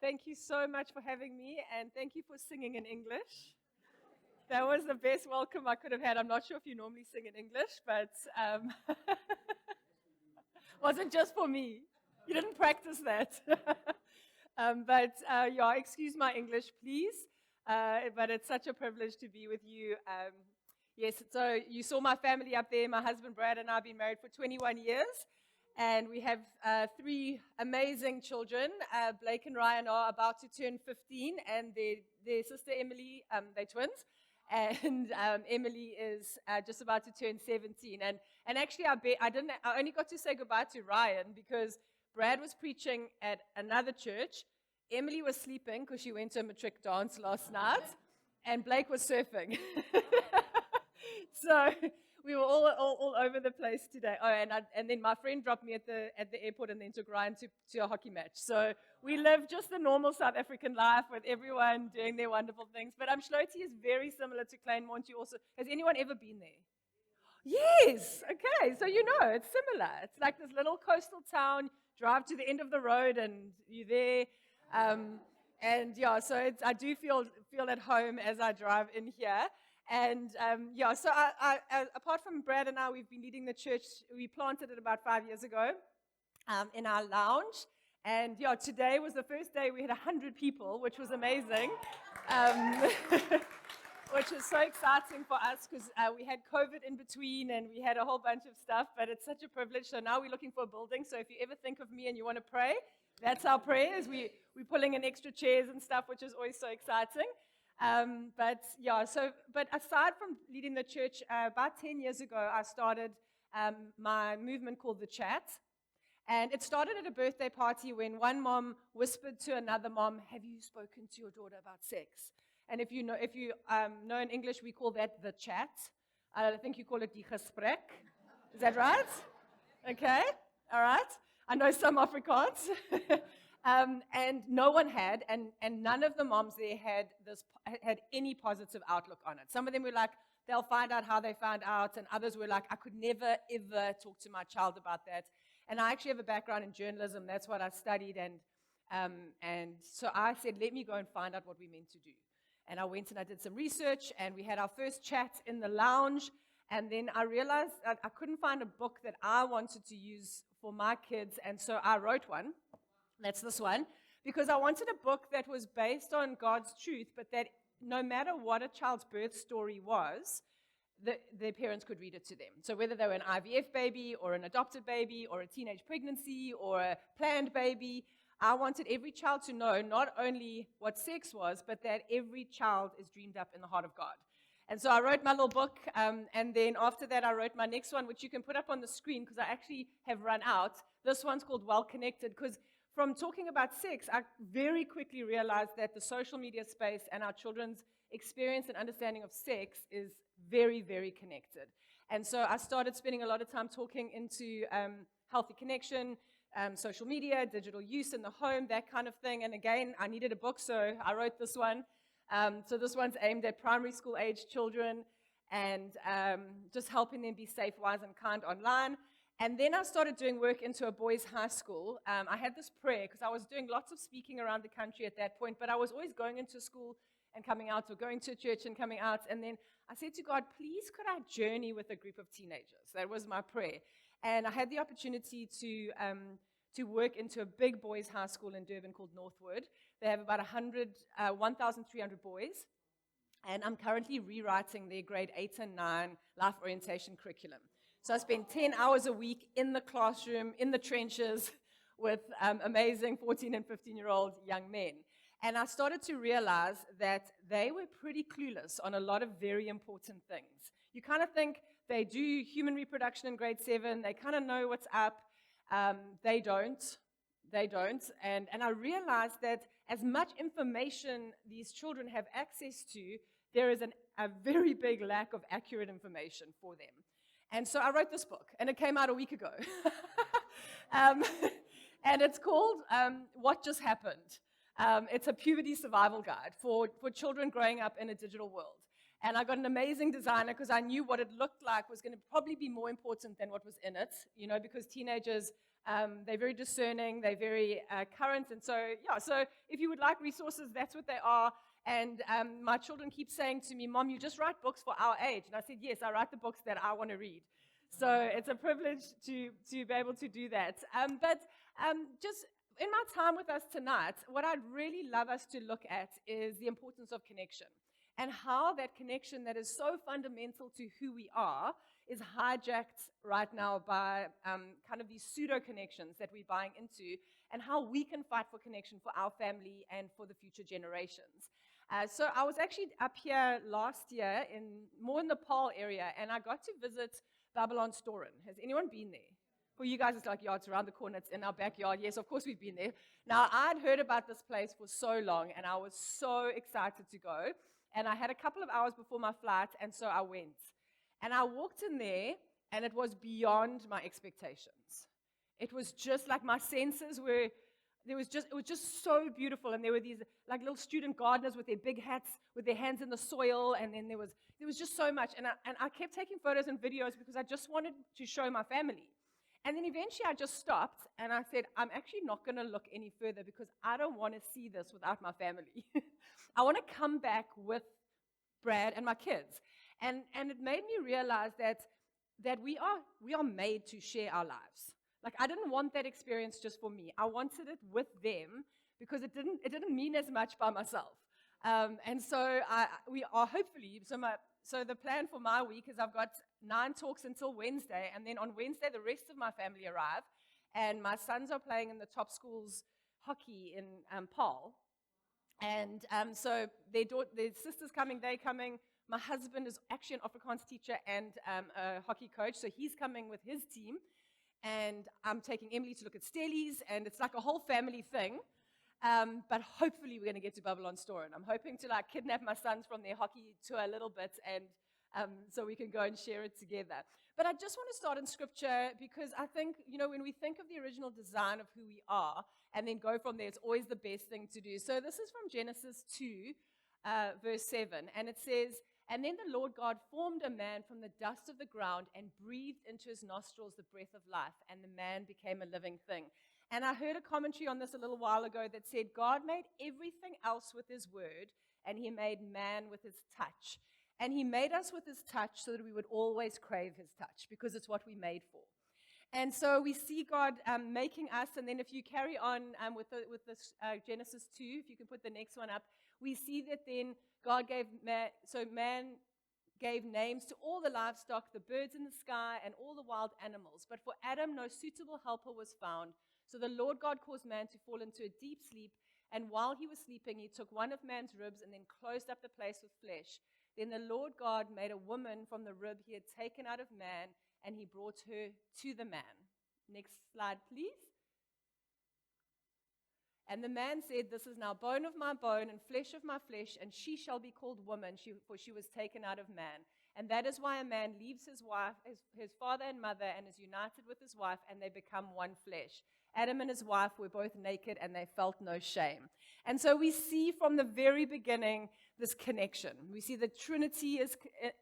Thank you so much for having me, and thank you for singing in English. That was the best welcome I could have had. I'm not sure if you normally sing in English, but wasn't just for me. You didn't practice that. Yeah, excuse my English, please. But it's such a privilege to be with you. Yes, so you saw my family up there. My husband Brad and I have been married for 21 years. And we have three amazing children. Blake and Ryan are about to turn 15, and their sister Emily, they're twins. And Emily is just about to turn 17. And actually, I only got to say goodbye to Ryan because Brad was preaching at another church. Emily was sleeping because she went to a matric dance last night, and Blake was surfing. So we were all over the place today. Oh, and then my friend dropped me at the airport and then took Ryan to a hockey match. So we live just the normal South African life with everyone doing their wonderful things. But Schlote is very similar to Kleinmond. Also, has anyone ever been there? Yes. Okay. So it's similar. It's like this little coastal town. Drive to the end of the road and you're there. And yeah, so I do feel at home as I drive in here. And so I, apart from Brad and I, we've been leading the church. We planted it about 5 years ago in our lounge. And yeah, today was the first day we had 100 people, which was amazing, which is so exciting for us because we had COVID in between and we had a whole bunch of stuff, but it's such a privilege. So now we're looking for a building. So if you ever think of me and you want to pray, that's our prayers. We're pulling in extra chairs and stuff, which is always so exciting. But aside from leading the church, about 10 years ago, I started my movement called The Chat. And it started at a birthday party when one mom whispered to another mom, "Have you spoken to your daughter about sex?" And if you know in English, we call that the chat. I think you call it die gesprek. Is that right? Okay, all right. I know some Afrikaans. And no one had, and none of the moms there had any positive outlook on it. Some of them were like, they'll find out how they found out, and others were like, I could never, ever talk to my child about that. And I actually have a background in journalism. That's what I studied, and so I said, let me go and find out what we're meant to do. And I went and I did some research, and we had our first chat in the lounge, and then I realized I couldn't find a book that I wanted to use for my kids, and so I wrote one. That's this one, because I wanted a book that was based on God's truth, but that no matter what a child's birth story was, their parents could read it to them. So whether they were an IVF baby or an adopted baby or a teenage pregnancy or a planned baby, I wanted every child to know not only what sex was, but that every child is dreamed up in the heart of God. And so I wrote my little book, and then after that I wrote my next one, which you can put up on the screen because I actually have run out. This one's called Well Connected, because from talking about sex, I very quickly realized that the social media space and our children's experience and understanding of sex is very, very connected. And so I started spending a lot of time talking into healthy connection, social media, digital use in the home, that kind of thing. And again, I needed a book, so I wrote this one. So this one's aimed at primary school age children and just helping them be safe, wise, and kind online. And then I started doing work into a boys' high school. I had this prayer because I was doing lots of speaking around the country at that point, but I was always going into school and coming out, or going to a church and coming out. And then I said to God, please could I journey with a group of teenagers? That was my prayer. And I had the opportunity to work into a big boys' high school in Durban called Northwood. They have about 1,300 boys. And I'm currently rewriting their grade 8 and 9 life orientation curriculum. So I spend 10 hours a week in the classroom, in the trenches, with amazing 14 and 15-year-old young men. And I started to realize that they were pretty clueless on a lot of very important things. You kind of think they do human reproduction in grade 7, they kind of know what's up. They don't. And I realized that as much information these children have access to, there is a very big lack of accurate information for them. And so I wrote this book, and it came out a week ago. And it's called What Just Happened. It's a puberty survival guide for children growing up in a digital world. And I got an amazing designer because I knew what it looked like was going to probably be more important than what was in it, because teenagers They're very discerning. They're very current. And so, yeah, so if you would like resources, that's what they are. And my children keep saying to me, Mom, you just write books for our age. And I said, yes, I write the books that I want to read. So it's a privilege to be able to do that. But just in my time with us tonight, what I'd really love us to look at is the importance of connection and how that connection that is so fundamental to who we are is hijacked right now by kind of these pseudo-connections that we're buying into, and how we can fight for connection for our family and for the future generations. So I was actually up here last year more in the Paarl area, and I got to visit Babylon Storen. Has anyone been there? For you guys, it's like, yeah, it's around the corner, it's in our backyard. Yes, of course we've been there. Now, I'd heard about this place for so long, and I was so excited to go. And I had a couple of hours before my flight, and so I went. And I walked in there, and it was beyond my expectations. It was just like my senses were, it was just so beautiful. And there were these like little student gardeners with their big hats, with their hands in the soil, and then there was just so much. And I kept taking photos and videos because I just wanted to show my family. And then eventually I just stopped, and I said, I'm actually not going to look any further because I don't want to see this without my family. I want to come back with Brad and my kids. And it made me realize that we are made to share our lives. Like, I didn't want that experience just for me. I wanted it with them because it didn't mean as much by myself. And so we are hopefully, so the plan for my week is I've got 9 talks until Wednesday, and then on Wednesday the rest of my family arrive, and my sons are playing in the top schools hockey in Paarl. And so their sister's coming, they're coming. My husband is actually an Afrikaans teacher and a hockey coach, so he's coming with his team. And I'm taking Emily to look at Stellies, and it's like a whole family thing. But hopefully we're going to get to Babylon Storen. I'm hoping to like kidnap my sons from their hockey tour a little bit, and so we can go and share it together. But I just want to start in Scripture because I think, when we think of the original design of who we are and then go from there, it's always the best thing to do. So this is from Genesis 2, verse 7, and it says, "And then the Lord God formed a man from the dust of the ground and breathed into his nostrils the breath of life, and the man became a living thing." And I heard a commentary on this a little while ago that said God made everything else with his word, and he made man with his touch. And he made us with his touch so that we would always crave his touch because it's what we made for. And so we see God making us, and then if you carry on with this Genesis 2, if you can put the next one up, we see that then God gave man gave names to all the livestock, the birds in the sky, and all the wild animals. But for Adam, no suitable helper was found. So the Lord God caused man to fall into a deep sleep, and while he was sleeping, he took one of man's ribs and then closed up the place with flesh. Then the Lord God made a woman from the rib he had taken out of man, and he brought her to the man. Next slide, please. And the man said, "This is now bone of my bone and flesh of my flesh, and she shall be called woman, for she was taken out of man. And that is why a man leaves his wife, his father and mother, and is united with his wife, and they become one flesh." Adam and his wife were both naked, and they felt no shame. And so we see from the very beginning this connection. We see the Trinity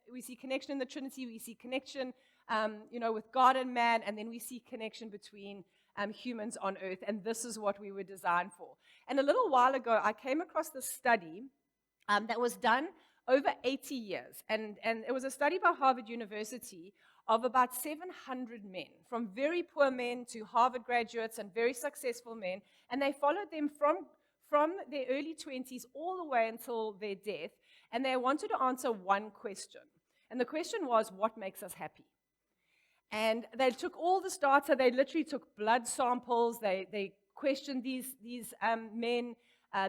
we see connection in the Trinity. We see connection, with God and man, and then we see connection between humans on earth, and this is what we were designed for. And a little while ago, I came across this study that was done over 80 years, and it was a study by Harvard University of about 700 men, from very poor men to Harvard graduates and very successful men, and they followed them from their early 20s all the way until their death, and they wanted to answer one question, and the question was, what makes us happy? And they took all this data. They literally took blood samples. They questioned these men.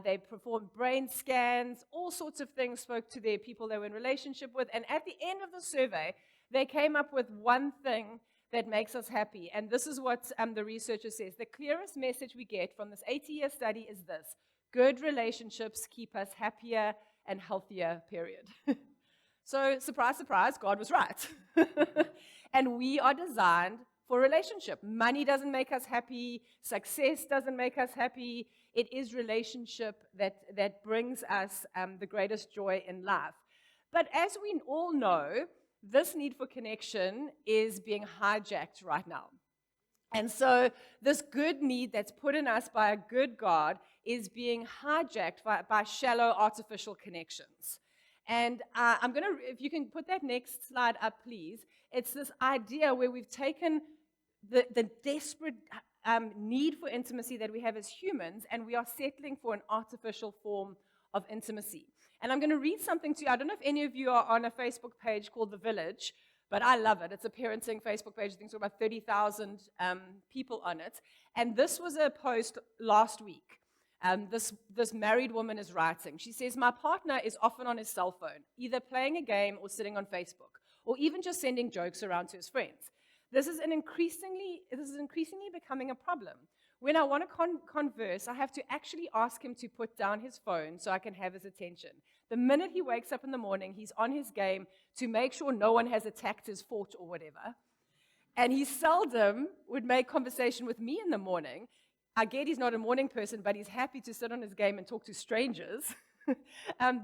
They performed brain scans, all sorts of things, spoke to their people they were in relationship with. And at the end of the survey, they came up with one thing that makes us happy. And this is what the researcher says. The clearest message we get from this 80-year study is this: good relationships keep us happier and healthier, period. So, surprise, surprise, God was right. And we are designed for relationship. Money doesn't make us happy. Success doesn't make us happy. It is relationship that brings us the greatest joy in life. But as we all know, this need for connection is being hijacked right now. And so this good need that's put in us by a good God is being hijacked by shallow artificial connections. And I'm going to, if you can put that next slide up, please. It's this idea where we've taken the desperate need for intimacy that we have as humans, and we are settling for an artificial form of intimacy. And I'm going to read something to you. I don't know if any of you are on a Facebook page called The Village, but I love it. It's a parenting Facebook page. I think it's got about 30,000 people on it. And this was a post last week. This married woman is writing. She says, my partner is often on his cell phone, either playing a game or sitting on Facebook, or even just sending jokes around to his friends. This is increasingly becoming a problem. When I want to converse, I have to actually ask him to put down his phone so I can have his attention. The minute he wakes up in the morning, he's on his game to make sure no one has attacked his fort or whatever. And he seldom would make conversation with me in the morning. I get he's not a morning person, but he's happy to sit on his game and talk to strangers.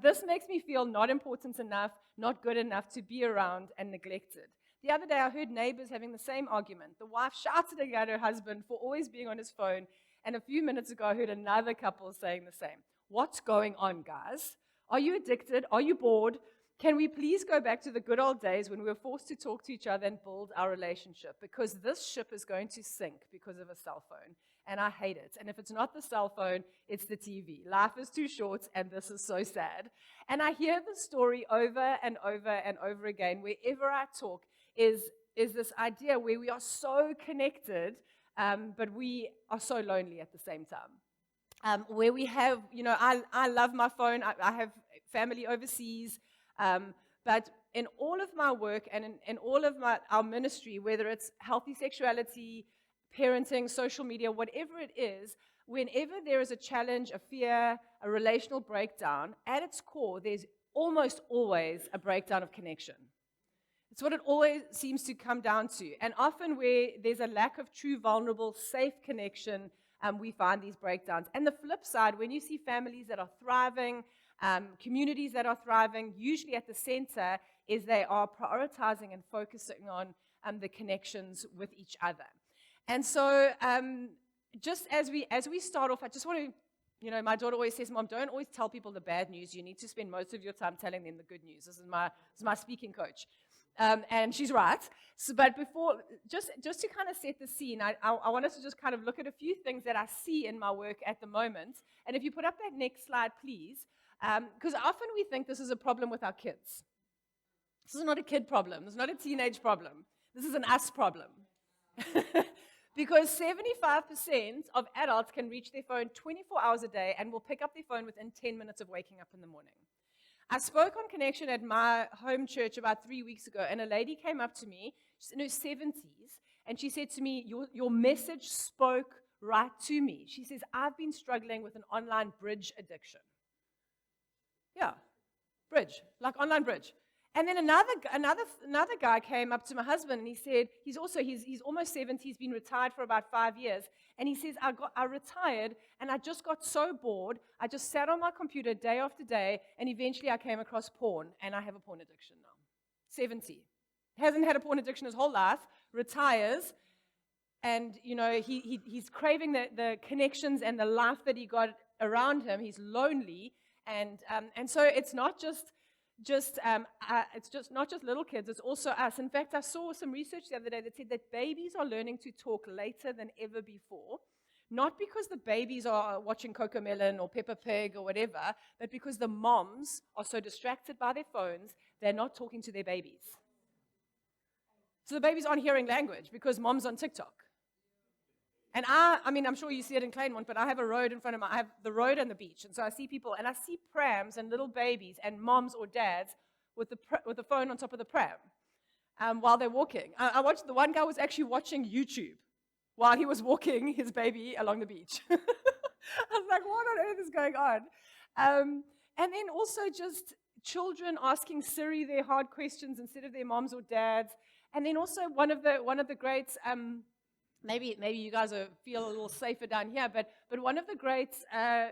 This makes me feel not important enough, not good enough to be around and neglected. The other day, I heard neighbors having the same argument. The wife shouted at her husband for always being on his phone, and a few minutes ago, I heard another couple saying the same. What's going on, guys? Are you addicted? Are you bored? Can we please go back to the good old days when we were forced to talk to each other and build our relationship? Because this ship is going to sink because of a cell phone, and I hate it. And if it's not the cell phone, it's the TV. Life is too short, and this is so sad. And I hear the story over and over and over again wherever I talk. Is this idea where we are so connected, but we are so lonely at the same time. Where we have, I love my phone. I have family overseas. But in all of my work and in all of our ministry, whether it's healthy sexuality, parenting, social media, whatever it is, whenever there is a challenge, a fear, a relational breakdown, at its core, there's almost always a breakdown of connection. It's what it always seems to come down to. And often where there's a lack of true, vulnerable, safe connection, we find these breakdowns. And the flip side, when you see families that are thriving, communities that are thriving, usually at the center is they are prioritizing and focusing on the connections with each other. And so just as we start off, I just want to, my daughter always says, Mom, don't always tell people the bad news. You need to spend most of your time telling them the good news. This is my speaking coach. And she's right. So, but before, just to kind of set the scene, I want us to just kind of look at a few things that I see in my work at the moment. And if you put up that next slide, please, because often we think this is a problem with our kids. This is not a kid problem. This is not a teenage problem. This is an us problem. Because 75% of adults can reach their phone 24 hours a day and will pick up their phone within 10 minutes of waking up in the morning. I spoke on Connection at my home church about 3 weeks ago, and a lady came up to me, she's in her 70s, and she said to me, your message spoke right to me. She says, I've been struggling with an online bridge addiction. Yeah, bridge, like online bridge. And then another guy came up to my husband, and he said, he's almost 70, he's been retired for about 5 years, and he says, I retired, and I just got so bored, I just sat on my computer day after day, and eventually I came across porn, and I have a porn addiction now. 70. Hasn't had a porn addiction his whole life, retires, and, he's craving the connections and the life that he got around him. He's lonely, and so it's not just not just little kids, it's also us. In fact, I saw some research the other day that said that babies are learning to talk later than ever before, not because the babies are watching Cocomelon or Peppa Pig or whatever, but because the moms are so distracted by their phones, they're not talking to their babies. So the babies aren't hearing language because mom's on TikTok. And I'm sure you see it in Claremont, but I have a road in front of I have the road and the beach. And so I see people, and I see prams and little babies and moms or dads with the phone on top of the pram while they're walking. I watched, the one guy was actually watching YouTube while he was walking his baby along the beach. I was like, what on earth is going on? And then also just children asking Siri their hard questions instead of their moms or dads. And then also one of the greats, maybe you guys feel a little safer down here, but one of the greats, I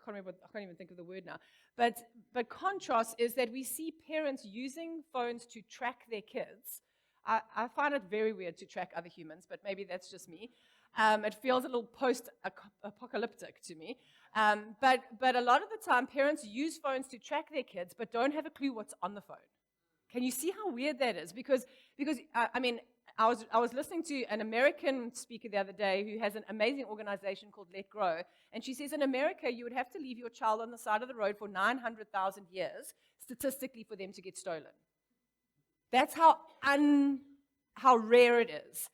can't even think of the word now, but contrast is that we see parents using phones to track their kids I find it very weird to track other humans, but maybe that's just me. It feels a little post-apocalyptic to me. But a lot of the time, parents use phones to track their kids, but don't have a clue what's on the phone. Can you see how weird that is? Because I mean, I was listening to an American speaker the other day who has an amazing organization called Let Grow, and she says in America you would have to leave your child on the side of the road for 900,000 years statistically for them to get stolen. That's how rare it is.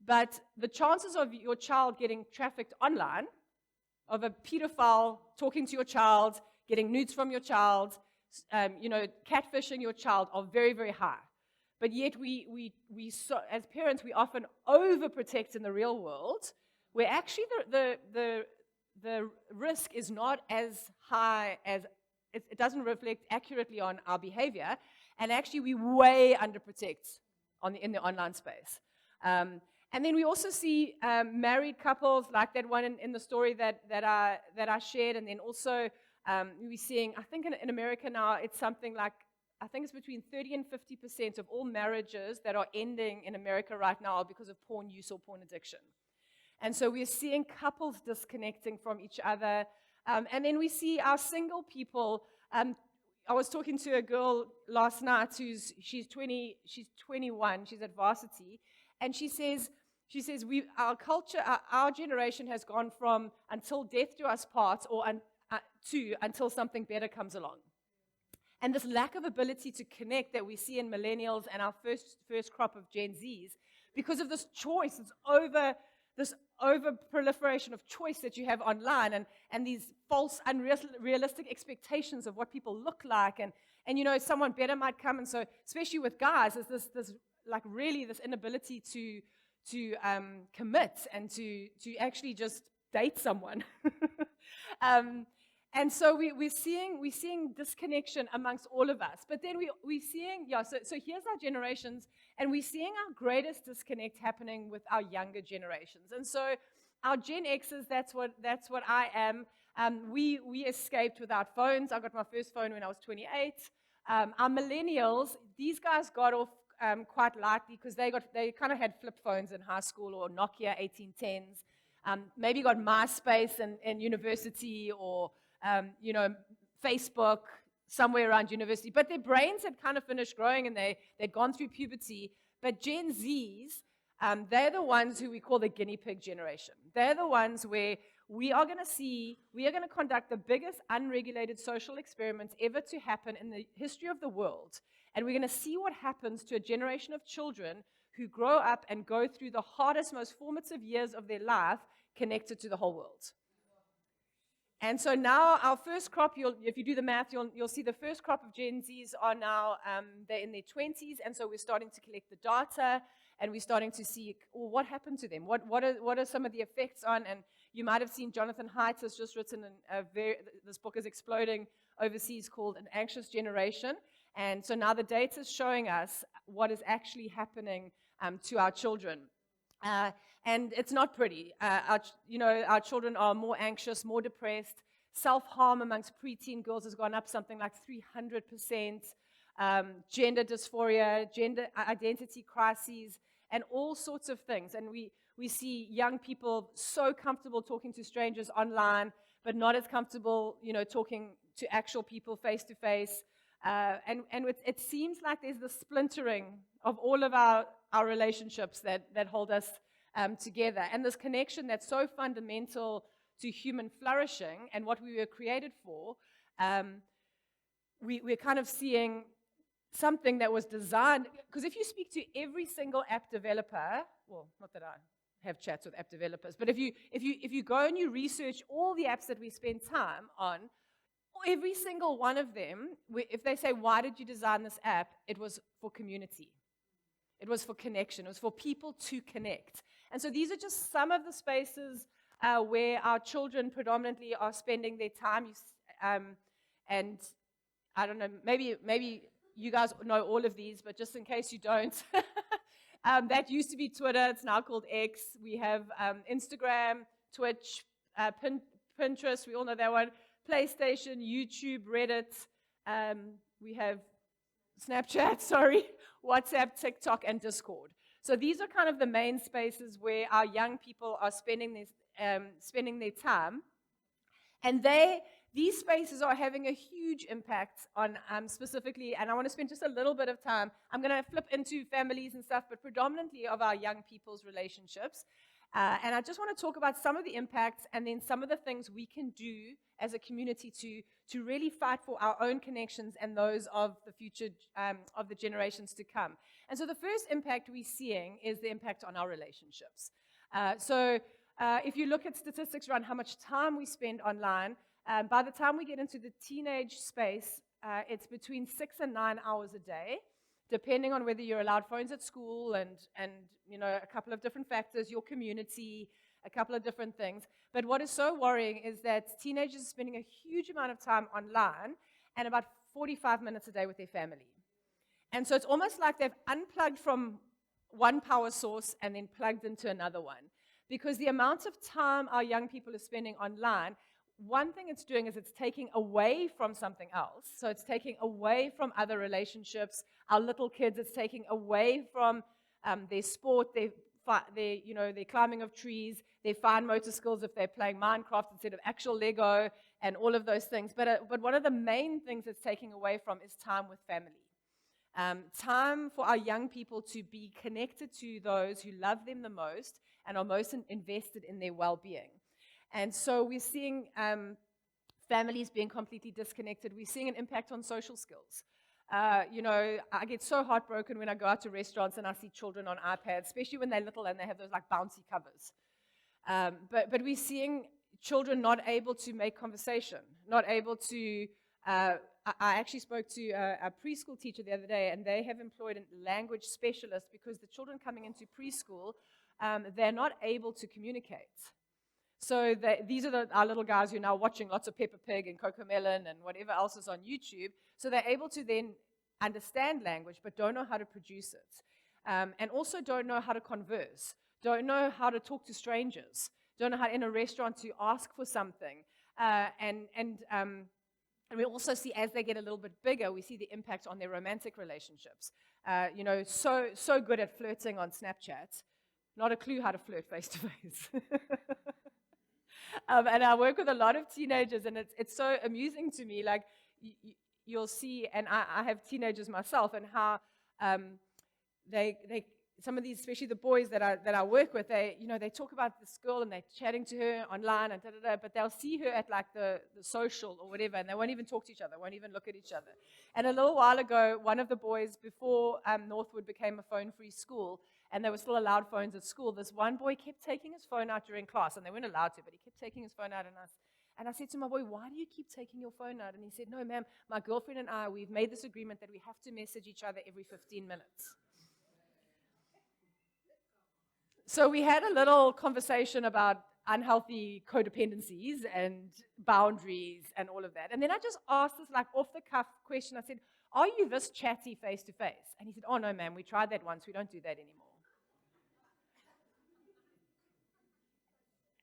But the chances of your child getting trafficked online, of a pedophile talking to your child, getting nudes from your child, catfishing your child are very, very high. But yet as parents, we often overprotect in the real world, where actually the risk is not as high as, it doesn't reflect accurately on our behavior, and actually we way underprotect in the online space. And then we also see married couples, like that one in the story that I shared, and then also we're seeing, I think in America now, it's something like, I think it's between 30 and 50% of all marriages that are ending in America right now are because of porn use or porn addiction. And so we're seeing couples disconnecting from each other. And then we see our single people. I was talking to a girl last night she's 21, she's at varsity, and she says our culture, our generation has gone from until death do us part, or to until something better comes along. And this lack of ability to connect that we see in millennials and our first crop of Gen Zs, because of this choice, this over proliferation of choice that you have online, and these false, unrealistic expectations of what people look like, and someone better might come, and so especially with guys, is this like really this inability to commit and to actually just date someone. And so we're seeing disconnection amongst all of us. But then we're seeing, so here's our generations, and we're seeing our greatest disconnect happening with our younger generations. And so our Gen Xers, that's what I am. We escaped without phones. I got my first phone when I was 28. Our millennials, these guys got off quite lightly because they kind of had flip phones in high school, or Nokia 1810s. Maybe got MySpace in university, or Facebook somewhere around university. But their brains had kind of finished growing, and they'd gone through puberty. But Gen Zs, they're the ones who we call the guinea pig generation. They're the ones where we are going to conduct the biggest unregulated social experiments ever to happen in the history of the world. And we're going to see what happens to a generation of children who grow up and go through the hardest, most formative years of their life connected to the whole world. And so now our first crop, if you do the math, you'll see the first crop of Gen Zs are now, they're in their 20s, and so we're starting to collect the data, and we're starting to see, well, what happened to them? What are some of the effects on, and you might have seen Jonathan Haidt has just written this book is exploding overseas, called An Anxious Generation. And so now the data is showing us what is actually happening to our children. And it's not pretty. Our children are more anxious, more depressed. Self-harm amongst preteen girls has gone up something like 300%. Gender dysphoria, gender identity crises, and all sorts of things. And we see young people so comfortable talking to strangers online, but not as comfortable, talking to actual people face to face. And it seems like there's the splintering of all of our relationships that hold us together. And this connection that's so fundamental to human flourishing and what we were created for, we're kind of seeing something that was designed, because if you speak to every single app developer, well, not that I have chats with app developers, but if you go and you research all the apps that we spend time on, every single one of them, if they say, why did you design this app? It was for community. It was for connection. It was for people to connect. And so these are just some of the spaces where our children predominantly are spending their time. And I don't know, maybe you guys know all of these, but just in case you don't, that used to be Twitter. It's now called X. We have Instagram, Twitch, Pinterest. We all know that one. PlayStation, YouTube, Reddit. We have Snapchat, sorry, WhatsApp, TikTok, and Discord. So these are kind of the main spaces where our young people are spending their time. And these spaces are having a huge impact on specifically, and I want to spend just a little bit of time. I'm going to flip into families and stuff, but predominantly of our young people's relationships. And I just want to talk about some of the impacts and then some of the things we can do as a community to really fight for our own connections and those of the future, of the generations to come. And so the first impact we're seeing is the impact on our relationships. If you look at statistics around how much time we spend online, by the time we get into the teenage space, it's between 6 and 9 hours a day, depending on whether you're allowed phones at school and a couple of different factors, your community, a couple of different things. But what is so worrying is that teenagers are spending a huge amount of time online and about 45 minutes a day with their family. And so it's almost like they've unplugged from one power source and then plugged into another one. Because the amount of time our young people are spending online, one thing it's doing is it's taking away from something else. So it's taking away from other relationships. Our little kids, it's taking away from their sport, their climbing of trees, their fine motor skills if they're playing Minecraft instead of actual Lego, and all of those things. But one of the main things it's taking away from is time with family. Time for our young people to be connected to those who love them the most and are most invested in their well-being. And so we're seeing families being completely disconnected. We're seeing an impact on social skills. I get so heartbroken when I go out to restaurants and I see children on iPads, especially when they're little and they have those like bouncy covers. But we're seeing children not able to make conversation, not able to. I actually spoke to a preschool teacher the other day, and they have employed a language specialist because the children coming into preschool, they're not able to communicate. So these are our little guys who are now watching lots of Peppa Pig and Cocomelon and whatever else is on YouTube. So they're able to then understand language, but don't know how to produce it. And also don't know how to converse, don't know how to talk to strangers, don't know how in a restaurant to ask for something. And we also see as they get a little bit bigger, we see the impact on their romantic relationships. So good at flirting on Snapchat, not a clue how to flirt face to face. And I work with a lot of teenagers, and it's so amusing to me. Like you'll see, and I have teenagers myself, and how they some of these, especially the boys that I work with, they talk about this girl and they're chatting to her online and but they'll see her at like the social or whatever, and they won't even talk to each other, won't even look at each other. And a little while ago, one of the boys, before Northwood became a phone-free school, and they were still allowed phones at school, this one boy kept taking his phone out during class, and they weren't allowed to, but he kept taking his phone out, and I said to my boy, why do you keep taking your phone out? And he said, no, ma'am, my girlfriend and I, we've made this agreement that we have to message each other every 15 minutes. So we had a little conversation about unhealthy codependencies and boundaries and all of that. And then I just asked this like off-the-cuff question. I said, are you this chatty face-to-face? And he said, oh, no, ma'am, we tried that once. We don't do that anymore.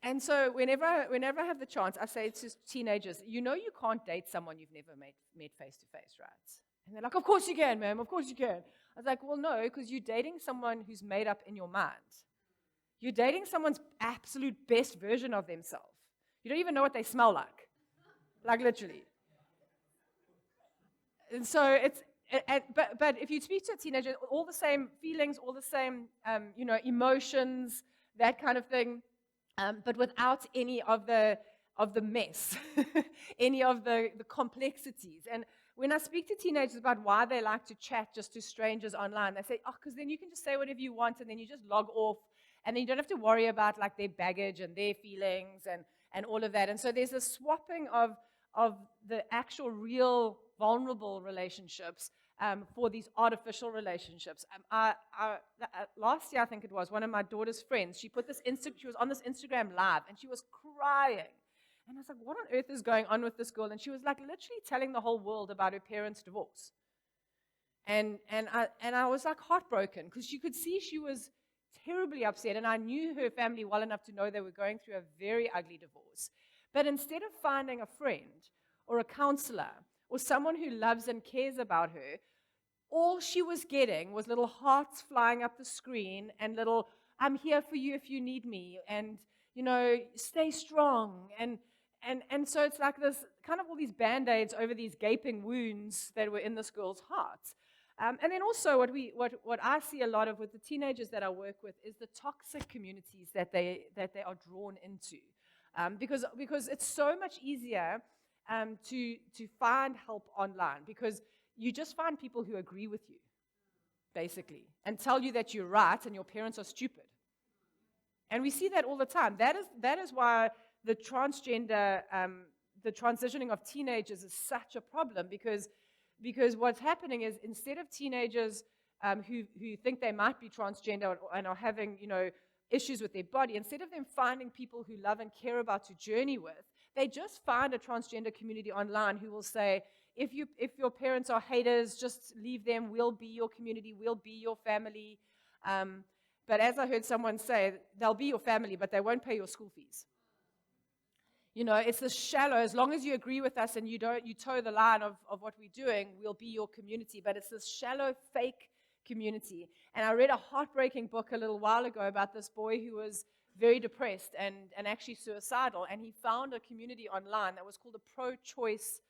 And so whenever I have the chance, I say to teenagers, you can't date someone you've never met face-to-face, right? And they're like, of course you can, ma'am, of course you can. I was like, well, no, because you're dating someone who's made up in your mind. You're dating someone's absolute best version of themselves. You don't even know what they smell like literally. And so but if you speak to a teenager, all the same feelings, all the same, emotions, that kind of thing, but without any of the mess, any of the complexities. And when I speak to teenagers about why they like to chat just to strangers online, they say, oh, because then you can just say whatever you want, and then you just log off. And then you don't have to worry about like their baggage and their feelings and all of that. And so there's a swapping of the actual real vulnerable relationships for these artificial relationships. Last year, I think it was, one of my daughter's friends, she was on this Instagram live and she was crying. And I was like, what on earth is going on with this girl? And she was like literally telling the whole world about her parents' divorce. And I was like heartbroken because you could see she was terribly upset, and I knew her family well enough to know they were going through a very ugly divorce. But instead of finding a friend or a counselor or someone who loves and cares about her, all she was getting was little hearts flying up the screen and little, I'm here for you if you need me, and, stay strong. And so it's like this kind of all these band-aids over these gaping wounds that were in this girl's heart. And then also what I see a lot of with the teenagers that I work with is the toxic communities that they are drawn into. Because it's so much easier to find help online, because you just find people who agree with you, basically, and tell you that you're right and your parents are stupid. And we see that all the time. That is why the transgender, the transitioning of teenagers is such a problem, because what's happening is, instead of teenagers who think they might be transgender and are having, issues with their body, instead of them finding people who love and care about to journey with, they just find a transgender community online who will say, if your parents are haters, just leave them. We'll be your community. We'll be your family. But as I heard someone say, they'll be your family, but they won't pay your school fees. It's this shallow, as long as you agree with us and you toe the line of what we're doing, we'll be your community. But it's this shallow, fake community. And I read a heartbreaking book a little while ago about this boy who was very depressed and actually suicidal. And he found a community online that was called a pro-choice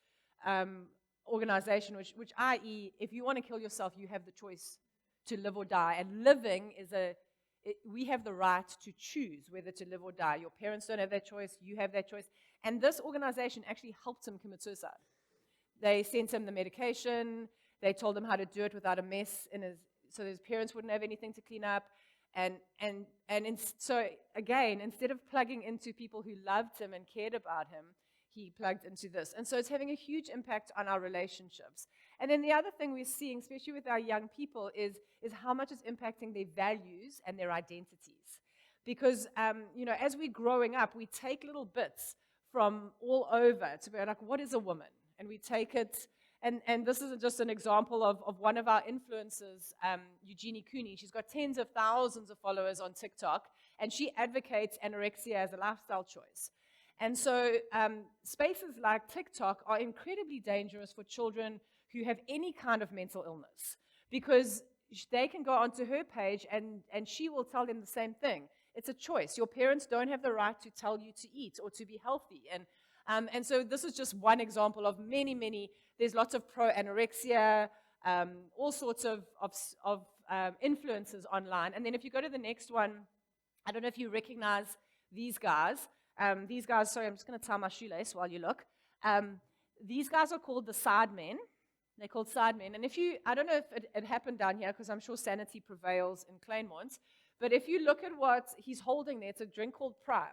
organization, which i.e., if you want to kill yourself, you have the choice to live or die. And living is we have the right to choose whether to live or die. Your parents don't have that choice. You have that choice. And this organization actually helped him commit suicide. They sent him the medication. They told him how to do it without a mess so his parents wouldn't have anything to clean up. So again, instead of plugging into people who loved him and cared about him, he plugged into this. And so it's having a huge impact on our relationships. And then the other thing we're seeing, especially with our young people, is how much it's impacting their values and their identities. Because, as we're growing up, we take little bits from all over to be like, what is a woman? And we take it, and this is just an example of one of our influencers, Eugenie Cooney. She's got tens of thousands of followers on TikTok, and she advocates anorexia as a lifestyle choice. And so spaces like TikTok are incredibly dangerous for children who have any kind of mental illness, because they can go onto her page and she will tell them the same thing. It's a choice. Your parents don't have the right to tell you to eat or to be healthy. And so this is just one example of many, many. There's lots of pro-anorexia, all sorts of influences online. And then if you go to the next one, I don't know if you recognize these guys. Sorry, I'm just going to tie my shoelace while you look. These guys are called the Sidemen. They're called Sidemen. And I don't know if it happened down here, because I'm sure sanity prevails in Claremont. But if you look at what he's holding there, it's a drink called Prime.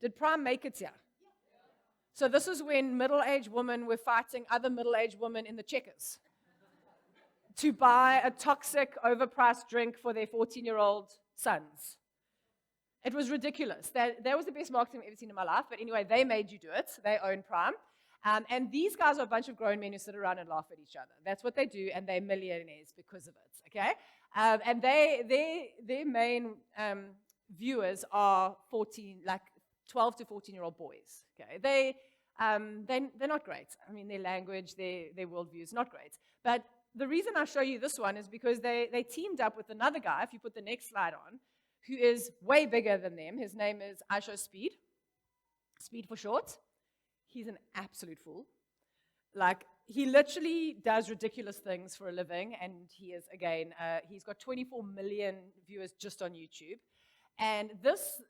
Did Prime make it here? So this is when middle-aged women were fighting other middle-aged women in the Checkers to buy a toxic, overpriced drink for their 14-year-old sons. It was ridiculous. That was the best marketing I've ever seen in my life. But anyway, they made you do it. They own Prime. And these guys are a bunch of grown men who sit around and laugh at each other. That's what they do, and they're millionaires because of it, okay? And their main viewers are 12 to 14-year-old boys, okay? They're not great. I mean, their language, their worldview is not great. But the reason I show you this one is because they teamed up with another guy, if you put the next slide on, who is way bigger than them. His name is Speed for short. He's an absolute fool. He literally does ridiculous things for a living, and he is, again, he's got 24 million viewers just on YouTube. And this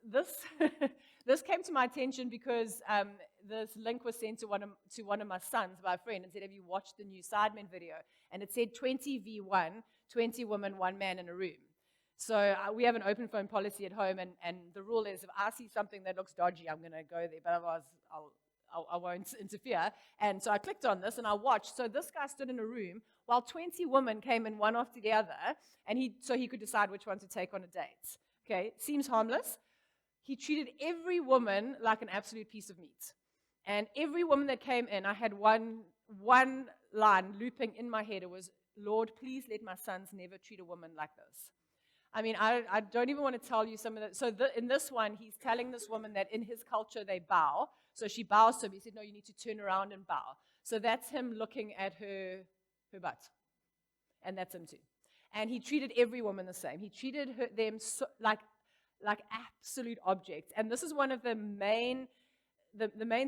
this came to my attention because this link was sent to one of my sons by a friend and said, have you watched the new Sidemen video? And it said 20v1, 20 women, 1 man in a room. So we have an open phone policy at home, and the rule is if I see something that looks dodgy, I'm going to go there, but otherwise I won't interfere. And so I clicked on this and I watched. So this guy stood in a room while 20 women came in one after the other, and so he could decide which one to take on a date. Okay, seems harmless. He treated every woman like an absolute piece of meat. And every woman that came in, I had one line looping in my head. It was, Lord, please let my sons never treat a woman like this. I mean, I don't even want to tell you some of that. So in this one, he's telling this woman that in his culture they bow. So she bows to him. He said, no, you need to turn around and bow. So that's him looking at her butt. and that's him too. And he treated every woman the same. He treated them like absolute objects. And this is one of the main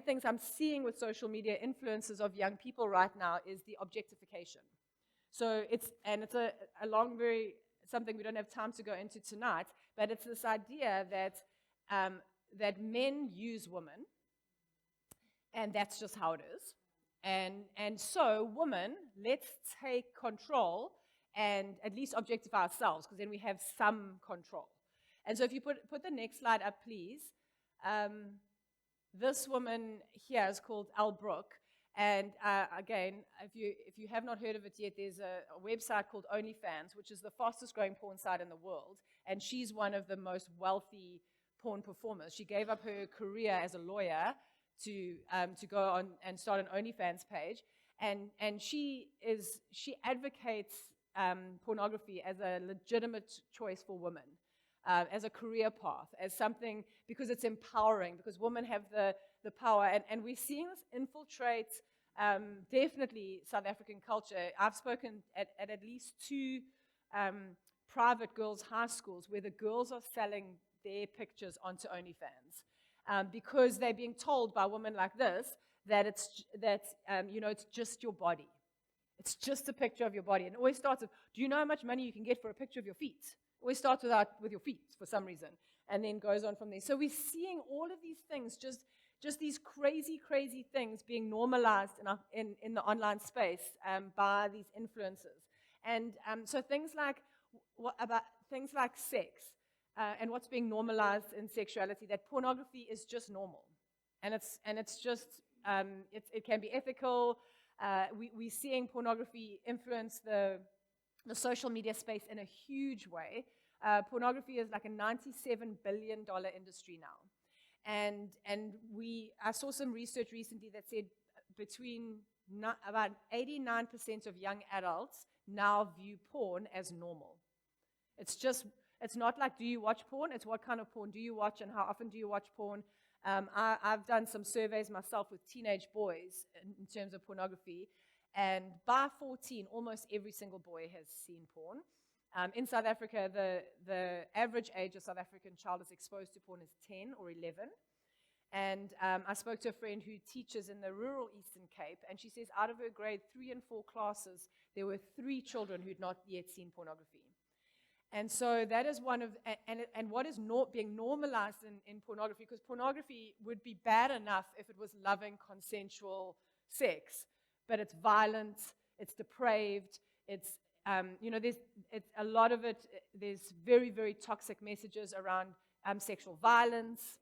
things I'm seeing with social media influences of young people right now is the objectification. So it's a long, something we don't have time to go into tonight, but it's this idea that men use women, and that's just how it is. And so, women, let's take control and at least objectify ourselves, because then we have some control. And so if you put the next slide up, please. This woman here is called Elle Brooke. And again, if you have not heard of it yet, there's a website called OnlyFans, which is the fastest growing porn site in the world. And she's one of the most wealthy porn performers. She gave up her career as a lawyer to go on and start an OnlyFans page. And she advocates pornography as a legitimate choice for women, as a career path, as something, because it's empowering, because women have the power. And we're seeing this infiltrate definitely South African culture. I've spoken at least 2 private girls' high schools where the girls are selling their pictures onto OnlyFans because they're being told by women like this that it's just your body. It's just a picture of your body. And it always starts with, do you know how much money you can get for a picture of your feet? It always starts with your feet for some reason, and then goes on from there. So we're seeing all of these things, just these crazy, crazy things being normalized in the online space by these influencers. And so things like sex and what's being normalized in sexuality, that pornography is just normal, and it's just it can be ethical. We're seeing pornography influence the social media space in a huge way. Pornography is like a $97 billion industry now. And I saw some research recently that said about 89% of young adults now view porn as normal. It's not like, do you watch porn? It's what kind of porn do you watch and how often do you watch porn? I've done some surveys myself with teenage boys in terms of pornography, and by 14, almost every single boy has seen porn. In South Africa, the average age of South African child is exposed to porn is 10 or 11. And I spoke to a friend who teaches in the rural Eastern Cape, and she says out of her grade 3 and 4 classes, there were 3 children who'd not yet seen pornography. And so that is one of, and what is being normalized in pornography, because pornography would be bad enough if it was loving, consensual sex, but it's violent, it's depraved, it's a lot of it, there's very, very toxic messages around sexual violence,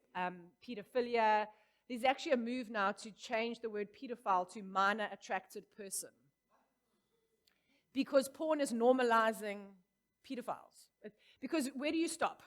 pedophilia. There's actually a move now to change the word pedophile to minor attracted person, because porn is normalizing pedophiles. Because where do you stop?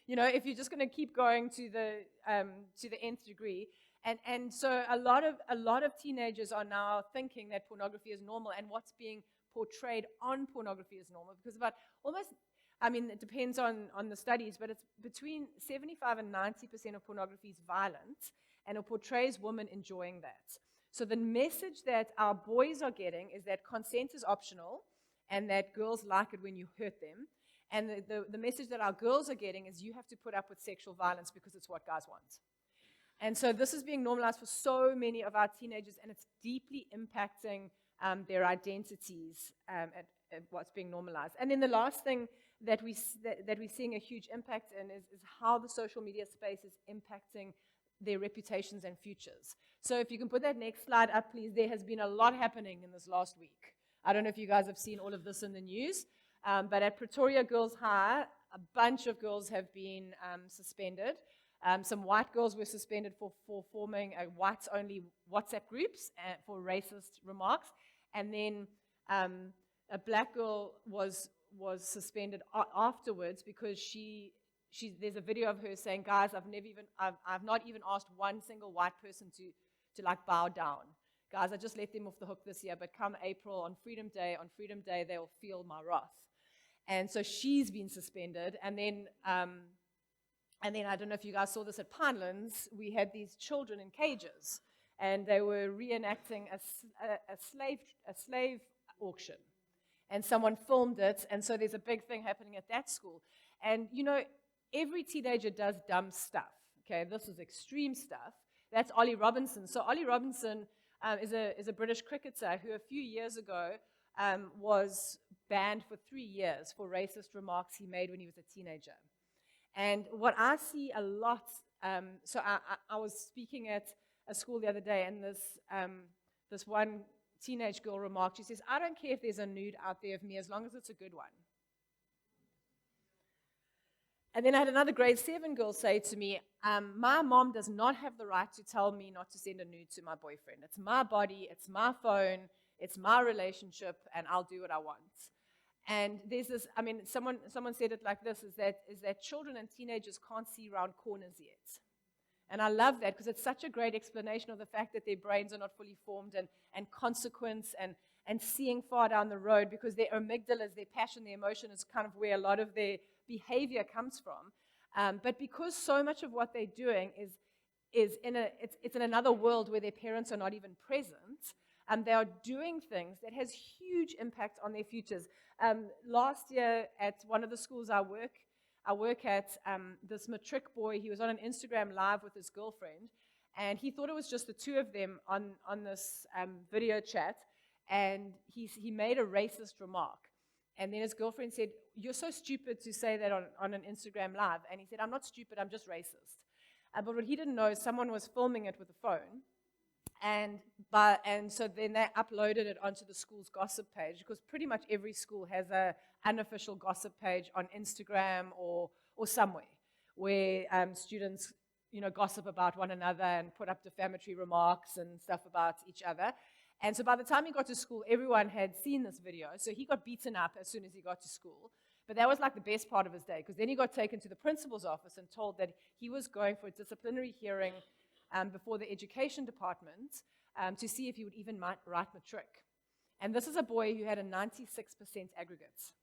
If you're just going to keep going to the nth degree, and so a lot of teenagers are now thinking that pornography is normal, and what's being portrayed on pornography is normal, because it depends on the studies, but it's between 75 and 90% of pornography is violent, and it portrays women enjoying that. So the message that our boys are getting is that consent is optional, and that girls like it when you hurt them. And the message that our girls are getting is you have to put up with sexual violence because it's what guys want. And so this is being normalized for so many of our teenagers, and it's deeply impacting their identities at what's being normalized. And then the last thing that we're seeing a huge impact in is how the social media space is impacting their reputations and futures. So if you can put that next slide up, please. There has been a lot happening in this last week. I don't know if you guys have seen all of this in the news, but at Pretoria Girls High, a bunch of girls have been suspended. Some white girls were suspended for forming a whites-only WhatsApp groups for racist remarks. And then a black girl was suspended afterwards because there's a video of her saying, guys, I've not even asked one single white person to like bow down. Guys, I just let them off the hook this year, but come April on Freedom Day, they'll feel my wrath. And so she's been suspended. And then I don't know if you guys saw this at Pinelands, we had these children in cages, and they were reenacting a slave auction. and someone filmed it, and so there's a big thing happening at that school. And, every teenager does dumb stuff, okay? This is extreme stuff. That's Ollie Robinson. So Ollie Robinson is a British cricketer who a few years ago was banned for 3 years for racist remarks he made when he was a teenager. And what I see a lot, so I was speaking at a school the other day, and this one teenage girl remarked, she says, "I don't care if there's a nude out there of me as long as it's a good one." And then I had another grade 7 girl say to me, "My mom does not have the right to tell me not to send a nude to my boyfriend. It's my body, it's my phone, it's my relationship, and I'll do what I want." And there's this, someone said it like this, is that children and teenagers can't see around corners yet. And I love that because it's such a great explanation of the fact that their brains are not fully formed, and consequence and seeing far down the road, because their amygdalas, their passion, their emotion is kind of where a lot of their behavior comes from. But because so much of what they're doing is in another world where their parents are not even present, they are doing things that has huge impact on their futures. Last year at one of the schools I work at, this matric boy, he was on an Instagram live with his girlfriend, and he thought it was just the two of them on this video chat, and he made a racist remark. And then his girlfriend said, "You're so stupid to say that on an Instagram live." And he said, "I'm not stupid, I'm just racist." But what he didn't know is someone was filming it with a phone. And so then they uploaded it onto the school's gossip page, because pretty much every school has an unofficial gossip page on Instagram or somewhere where students gossip about one another and put up defamatory remarks and stuff about each other. And so by the time he got to school, everyone had seen this video. So he got beaten up as soon as he got to school. But that was like the best part of his day, because then he got taken to the principal's office and told that he was going for a disciplinary hearing before the education department to see if he would even write matric. And this is a boy who had a 96% aggregate.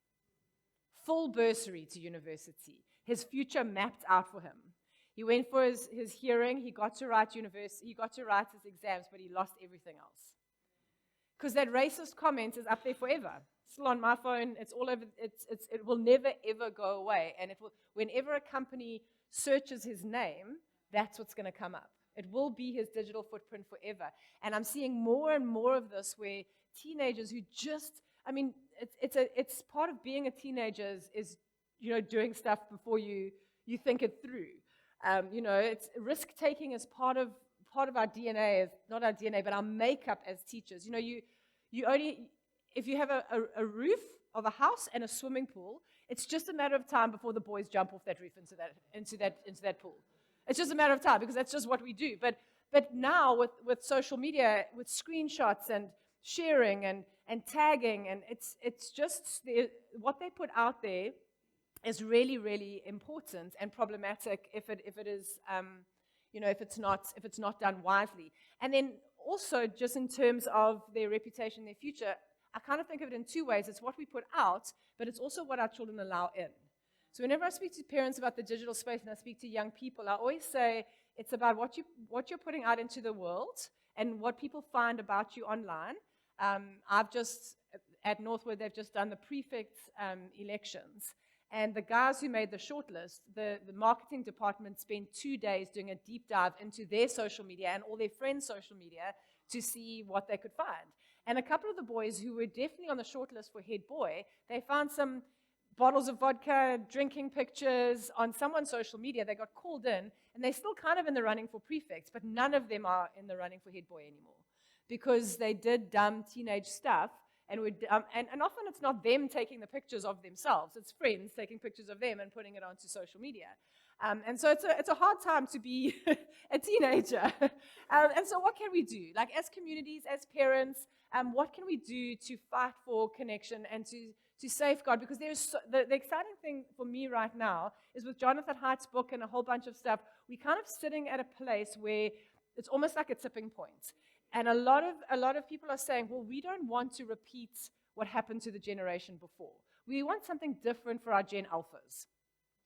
Full bursary to university. His future mapped out for him. He went for his hearing, he got to write his exams, but he lost everything else. Because that racist comment is up there forever. Still on my phone, it's all over, it will never ever go away. And whenever a company searches his name, that's what's going to come up. It will be his digital footprint forever. And I'm seeing more and more of this where teenagers who it's part of being a teenager is doing stuff before you think it through. It's risk-taking is part of our DNA, is not our DNA, but our makeup as teachers. You only, if you have a roof of a house and a swimming pool, it's just a matter of time before the boys jump off that roof into that pool. It's just a matter of time, because that's just what we do. But now with social media, with screenshots and sharing and tagging, and it's just what they put out there is really, really important and problematic if it is if it's not done wisely. And then also, just in terms of their reputation, their future, I kind of think of it in two ways. It's what we put out, but it's also what our children allow in. So whenever I speak to parents about the digital space and I speak to young people, I always say it's about what you're putting out into the world and what people find about you online. At Northwood, they've just done the prefect elections. And the guys who made the shortlist, the marketing department spent 2 days doing a deep dive into their social media and all their friends' social media to see what they could find. And a couple of the boys who were definitely on the shortlist for head boy, they found some bottles of vodka, drinking pictures on someone's social media. They got called in, and they're still kind of in the running for prefects, but none of them are in the running for head boy anymore because they did dumb teenage stuff. And often it's not them taking the pictures of themselves. It's friends taking pictures of them and putting it onto social media. And so it's a hard time to be a teenager. And so what can we do? Like as communities, as parents, what can we do to fight for connection and to safeguard? Because there's the exciting thing for me right now is with Jonathan Haidt's book and a whole bunch of stuff, we're kind of sitting at a place where it's almost like a tipping point. And a lot of people are saying, well, we don't want to repeat what happened to the generation before. We want something different for our Gen Alphas.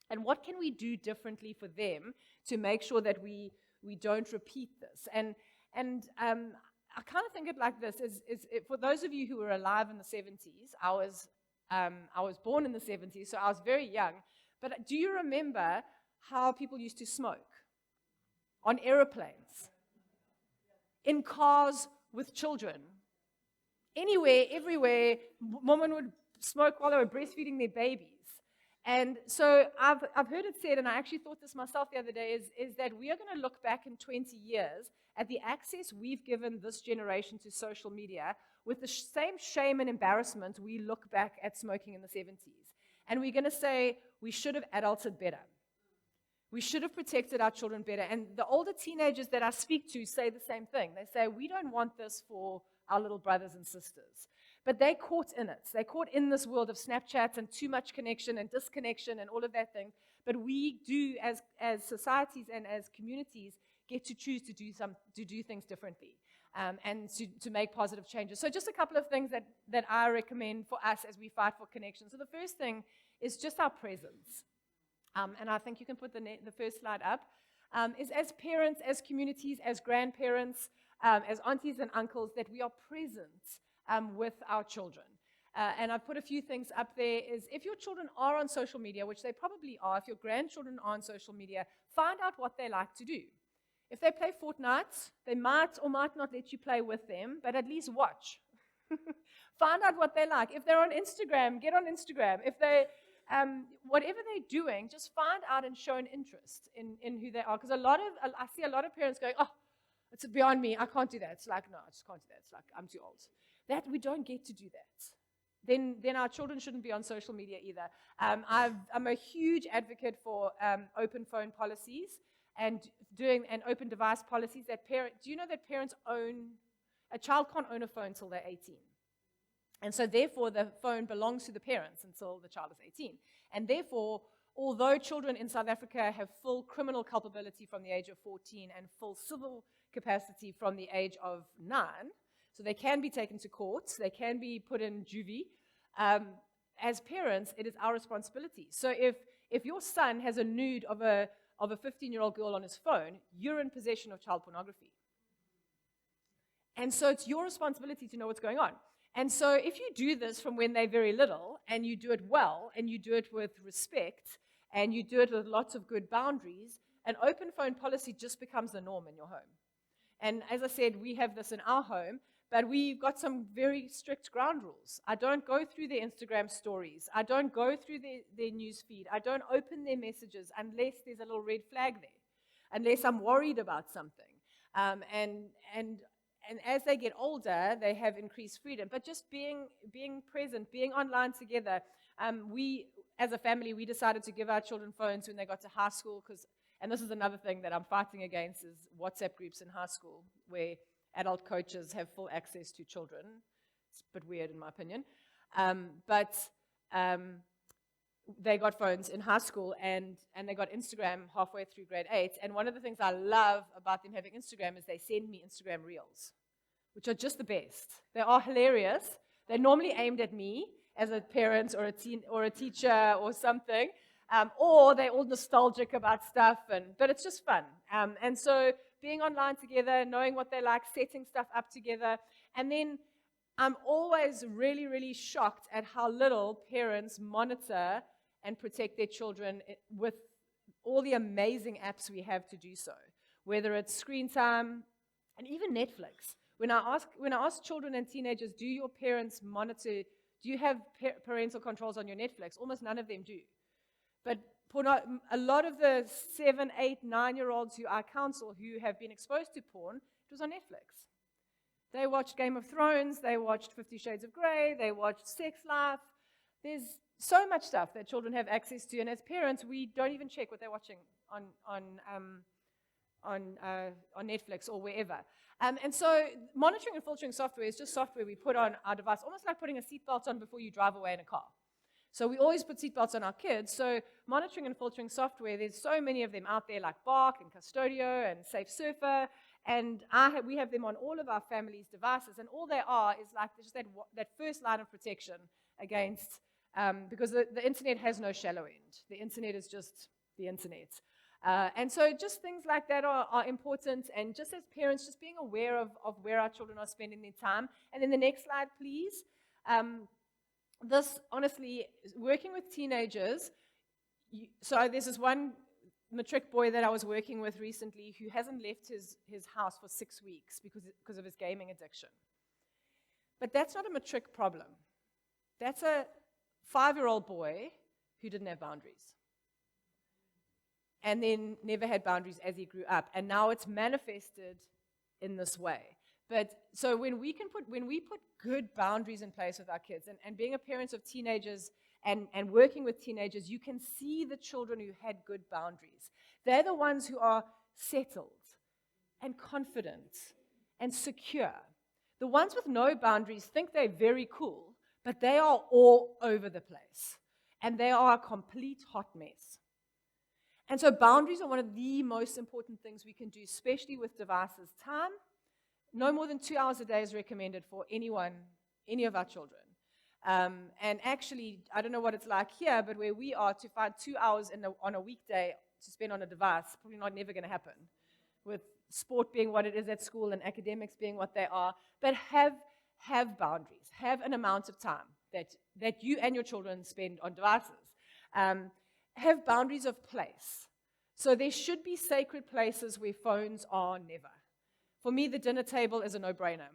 And what can we do differently for them to make sure that we don't repeat this? And I kind of think it like this: for those of you who were alive in the 70s, I was born in the 70s, so I was very young. But do you remember how people used to smoke on airplanes, in cars with children, anywhere, everywhere? Women would smoke while they were breastfeeding their babies. And so I've heard it said, and I actually thought this myself the other day, is that we are going to look back in 20 years at the access we've given this generation to social media with the same shame and embarrassment we look back at smoking in the 70s. And we're going to say we should have adulted better. We should have protected our children better. And the older teenagers that I speak to say the same thing. They say, we don't want this for our little brothers and sisters. But they're caught in it. They're caught in this world of Snapchats and too much connection and disconnection and all of that thing. But we do, as societies and as communities, get to choose to do things differently and to make positive changes. So just a couple of things that I recommend for us as we fight for connection. So the first thing is just our presence. And I think you can put the first slide up, is as parents, as communities, as grandparents, as aunties and uncles, that we are present with our children. And I've put a few things up there, is if your children are on social media, which they probably are, if your grandchildren are on social media, find out what they like to do. If they play Fortnite, they might or might not let you play with them, but at least watch. Find out what they like. If they're on Instagram, get on Instagram. If they, whatever they're doing, just find out and show an interest in who they are. Because I see a lot of parents going, oh, it's beyond me. I can't do that. It's like, no, I just can't do that. It's like, I'm too old. That we don't get to do that. Then our children shouldn't be on social media either. I'm a huge advocate for open phone policies and doing an open device policies that do you know that parents a child can't own a phone until they're 18. And so therefore the phone belongs to the parents until the child is 18. And therefore, although children in South Africa have full criminal culpability from the age of 14 and full civil capacity from the age of 9, so they can be taken to court, they can be put in juvie. As parents, it is our responsibility. So if your son has a nude of a 15-year-old girl on his phone, you're in possession of child pornography. And so it's your responsibility to know what's going on. And so if you do this from when they're very little, and you do it well, and you do it with respect, and you do it with lots of good boundaries, an open phone policy just becomes the norm in your home. And as I said, we have this in our home, but we've got some very strict ground rules. I don't go through their Instagram stories. I don't go through their news feed. I don't open their messages unless there's a little red flag there, unless I'm worried about something. And as they get older, they have increased freedom. But just being present, being online together, we, as a family, we decided to give our children phones when they got to high school, and this is another thing that I'm fighting against, is WhatsApp groups in high school, where adult coaches have full access to children. It's a bit weird in my opinion. But they got phones in high school, and they got Instagram halfway through grade 8. And one of the things I love about them having Instagram is they send me Instagram reels, which are just the best. They are hilarious. They're normally aimed at me as a parent or a teacher or something, or they're all nostalgic about stuff, but it's just fun. And so being online together, knowing what they like, setting stuff up together, and then I'm always really, really shocked at how little parents monitor and protect their children with all the amazing apps we have to do so, whether it's screen time and even Netflix. When I ask children and teenagers, do your parents monitor, do you have parental controls on your Netflix? Almost none of them do. But a lot of the 7, 8, 9-year-olds who I counsel who have been exposed to porn, it was on Netflix. They watched Game of Thrones, they watched 50 Shades of Grey, they watched Sex Life. There's so much stuff that children have access to, and as parents, we don't even check what they're watching on Netflix or wherever. And so monitoring and filtering software is just software we put on our device, almost like putting a seatbelt on before you drive away in a car. So we always put seatbelts on our kids. So monitoring and filtering software, there's so many of them out there, like Bark and Custodio and Safe Surfer, and we have them on all of our family's devices, and all they are is like just that first line of protection against, because the internet has no shallow end. The internet is just the internet. And so just things like that are important. And just as parents, just being aware of where our children are spending their time. And then the next slide, please. This, honestly, working with teenagers, so there's this one matric boy that I was working with recently who hasn't left his house for 6 weeks because of his gaming addiction. But that's not a matric problem. That's a 5-year-old boy who didn't have boundaries. And then never had boundaries as he grew up. And now it's manifested in this way. But so when we put good boundaries in place with our kids, and being a parent of teenagers and working with teenagers, you can see the children who had good boundaries. They're the ones who are settled and confident and secure. The ones with no boundaries think they're very cool, but they are all over the place. And they are a complete hot mess. And so boundaries are one of the most important things we can do, especially with devices. Time, no more than 2 hours a day is recommended for any of our children. And actually, I don't know what it's like here, but where we are, to find 2 hours on a weekday to spend on a device, probably never going to happen, with sport being what it is at school and academics being what they are. But have boundaries. Have an amount of time that you and your children spend on devices. Have boundaries of place. So there should be sacred places where phones are never. For me, the dinner table is a no-brainer.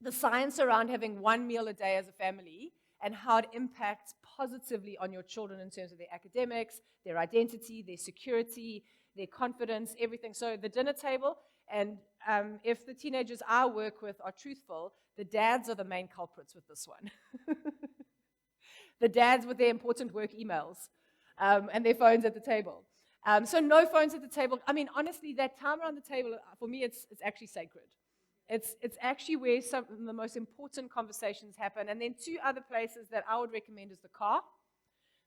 The science around having one meal a day as a family and how it impacts positively on your children in terms of their academics, their identity, their security, their confidence, everything. So the dinner table, and if the teenagers I work with are truthful, the dads are the main culprits with this one. The dads with their important work emails. And their phones at the table. So no phones at the table. I mean, honestly, that time around the table, for me, it's actually sacred. It's actually where some of the most important conversations happen. And then 2 other places that I would recommend is the car.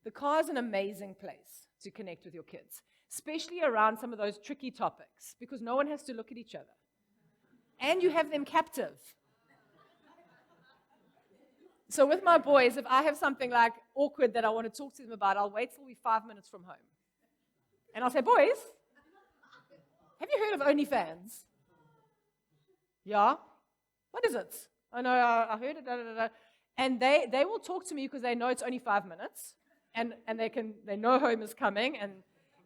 The car is an amazing place to connect with your kids, especially around some of those tricky topics, because no one has to look at each other. And you have them captive. So with my boys, if I have something like awkward that I want to talk to them about, I'll wait till we're 5 minutes from home. And I'll say, boys, have you heard of OnlyFans? Yeah? What is it? Oh no, I heard it, da, da, da, da. And they will talk to me because they know it's only 5 minutes. And they know home is coming.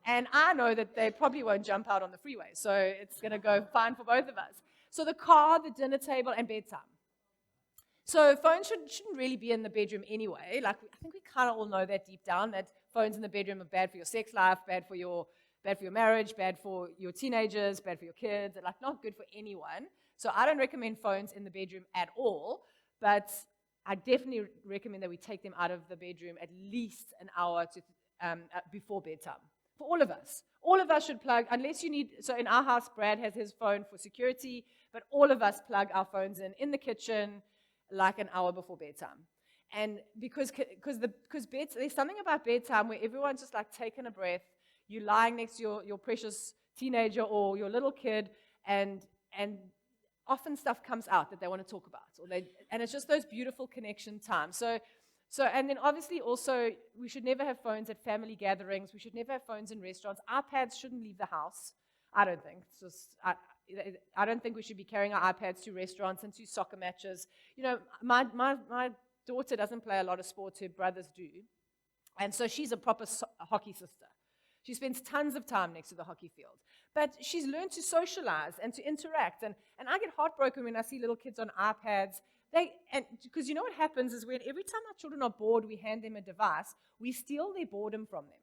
And I know that they probably won't jump out on the freeway. So it's going to go fine for both of us. So the car, the dinner table, and bedtime. So phones shouldn't really be in the bedroom anyway. Like, I think we kind of all know that deep down, that phones in the bedroom are bad for your sex life, bad for your marriage, bad for your teenagers, bad for your kids, and like not good for anyone. So I don't recommend phones in the bedroom at all, but I definitely recommend that we take them out of the bedroom at least an hour before bedtime. For all of us. All of us should plug, unless you need, so in our house, Brad has his phone for security, but all of us plug our phones in the kitchen, like an hour before bedtime. And because there's something about bedtime where everyone's just like taking a breath, you're lying next to your precious teenager or your little kid, and often stuff comes out that they want to talk about, and it's just those beautiful connection times. So and then obviously also we should never have phones at family gatherings. We should never have phones in restaurants. iPads shouldn't leave the house. I don't think. It's just I don't think we should be carrying our iPads to restaurants and to soccer matches. You know, my daughter doesn't play a lot of sports, her brothers do. And so she's a proper hockey sister. She spends tons of time next to the hockey field. But she's learned to socialize and to interact. And I get heartbroken when I see little kids on iPads. Because you know what happens is when every time our children are bored, we hand them a device, we steal their boredom from them.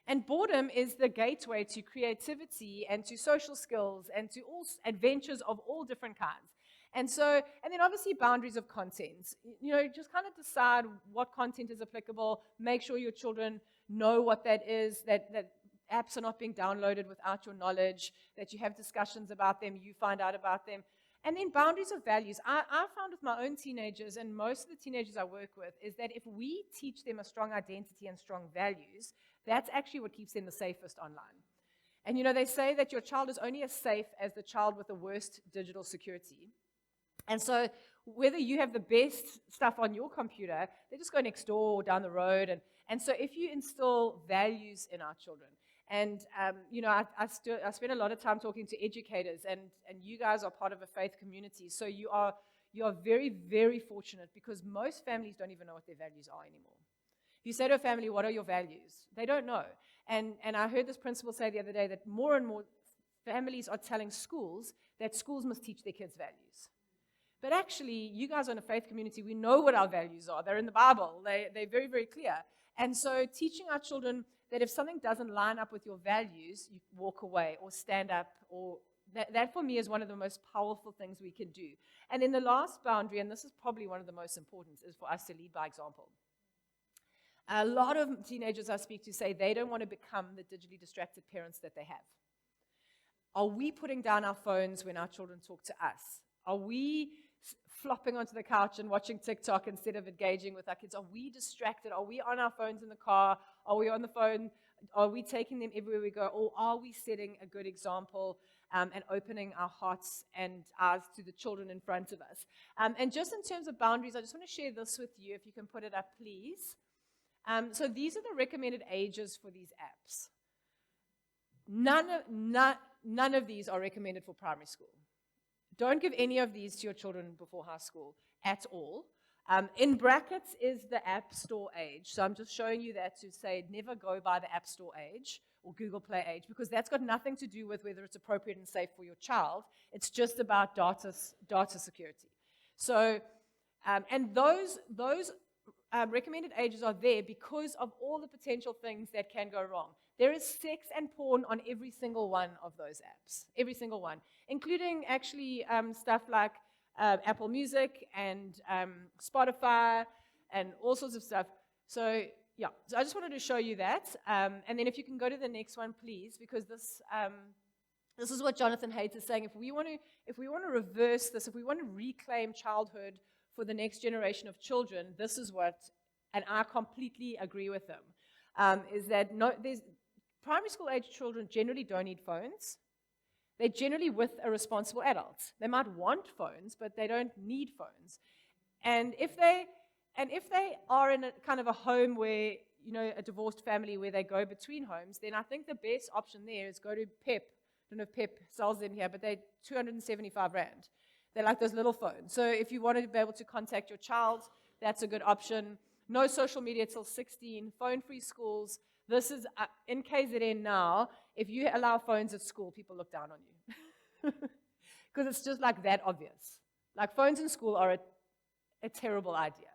And boredom is the gateway to creativity and to social skills and to all adventures of all different kinds. And then obviously boundaries of content. You know, just kind of decide what content is applicable. Make sure your children know what that is, that apps are not being downloaded without your knowledge, that you have discussions about them, you find out about them. And then boundaries of values. I found with my own teenagers, and most of the teenagers I work with, is that if we teach them a strong identity and strong values, that's actually what keeps them the safest online. And you know, they say that your child is only as safe as the child with the worst digital security. And so whether you have the best stuff on your computer, they just go next door or down the road. And so if you instill values in our children, And, I spend a lot of time talking to educators, and you guys are part of a faith community. So you are very, very fortunate, because most families don't even know what their values are anymore. If you say to a family, what are your values? They don't know. And I heard this principal say the other day that more and more families are telling schools that schools must teach their kids values. But actually, you guys are in a faith community, we know what our values are. They're in the Bible. They're very, very clear. And so teaching our children that if something doesn't line up with your values, you walk away or stand up, or that for me is one of the most powerful things we can do. And then the last boundary, and this is probably one of the most important, is for us to lead by example. A lot of teenagers I speak to say they don't want to become the digitally distracted parents that they have. Are we putting down our phones when our children talk to us? Are we flopping onto the couch and watching TikTok instead of engaging with our kids? Are we distracted? Are we on our phones in the car? Are we on the phone? Are we taking them everywhere we go? Or are we setting a good example and opening our hearts and eyes to the children in front of us? And just in terms of boundaries, I just want to share this with you, if you can put it up, please. So these are the recommended ages for these apps. None of these are recommended for primary school. Don't give any of these to your children before high school at all. In brackets is the App Store age. So I'm just showing you that to say never go by the App Store age or Google Play age, because that's got nothing to do with whether it's appropriate and safe for your child. It's just about data security. So, and those recommended ages are there because of all the potential things that can go wrong. There is sex and porn on every single one of those apps, every single one, including actually stuff like Apple Music and Spotify and all sorts of stuff. So, yeah, so I just wanted to show you that. And then if you can go to the next one, please, because this is what Jonathan Haidt is saying. If we want to reverse this, if we want to reclaim childhood for the next generation of children, this is what, and I completely agree with him, is that primary school age children generally don't need phones. They're generally with a responsible adult. They might want phones, but they don't need phones. And if they are in a kind of a home where, a divorced family where they go between homes, then I think the best option there is go to Pep. I don't know if Pep sells them here, but they're 275 Rand. They're like those little phones. So if you want to be able to contact your child, that's a good option. No social media till 16, phone-free schools. This is, in KZN now, if you allow phones at school, people look down on you. Because it's just like that obvious. Like phones in school are a terrible idea.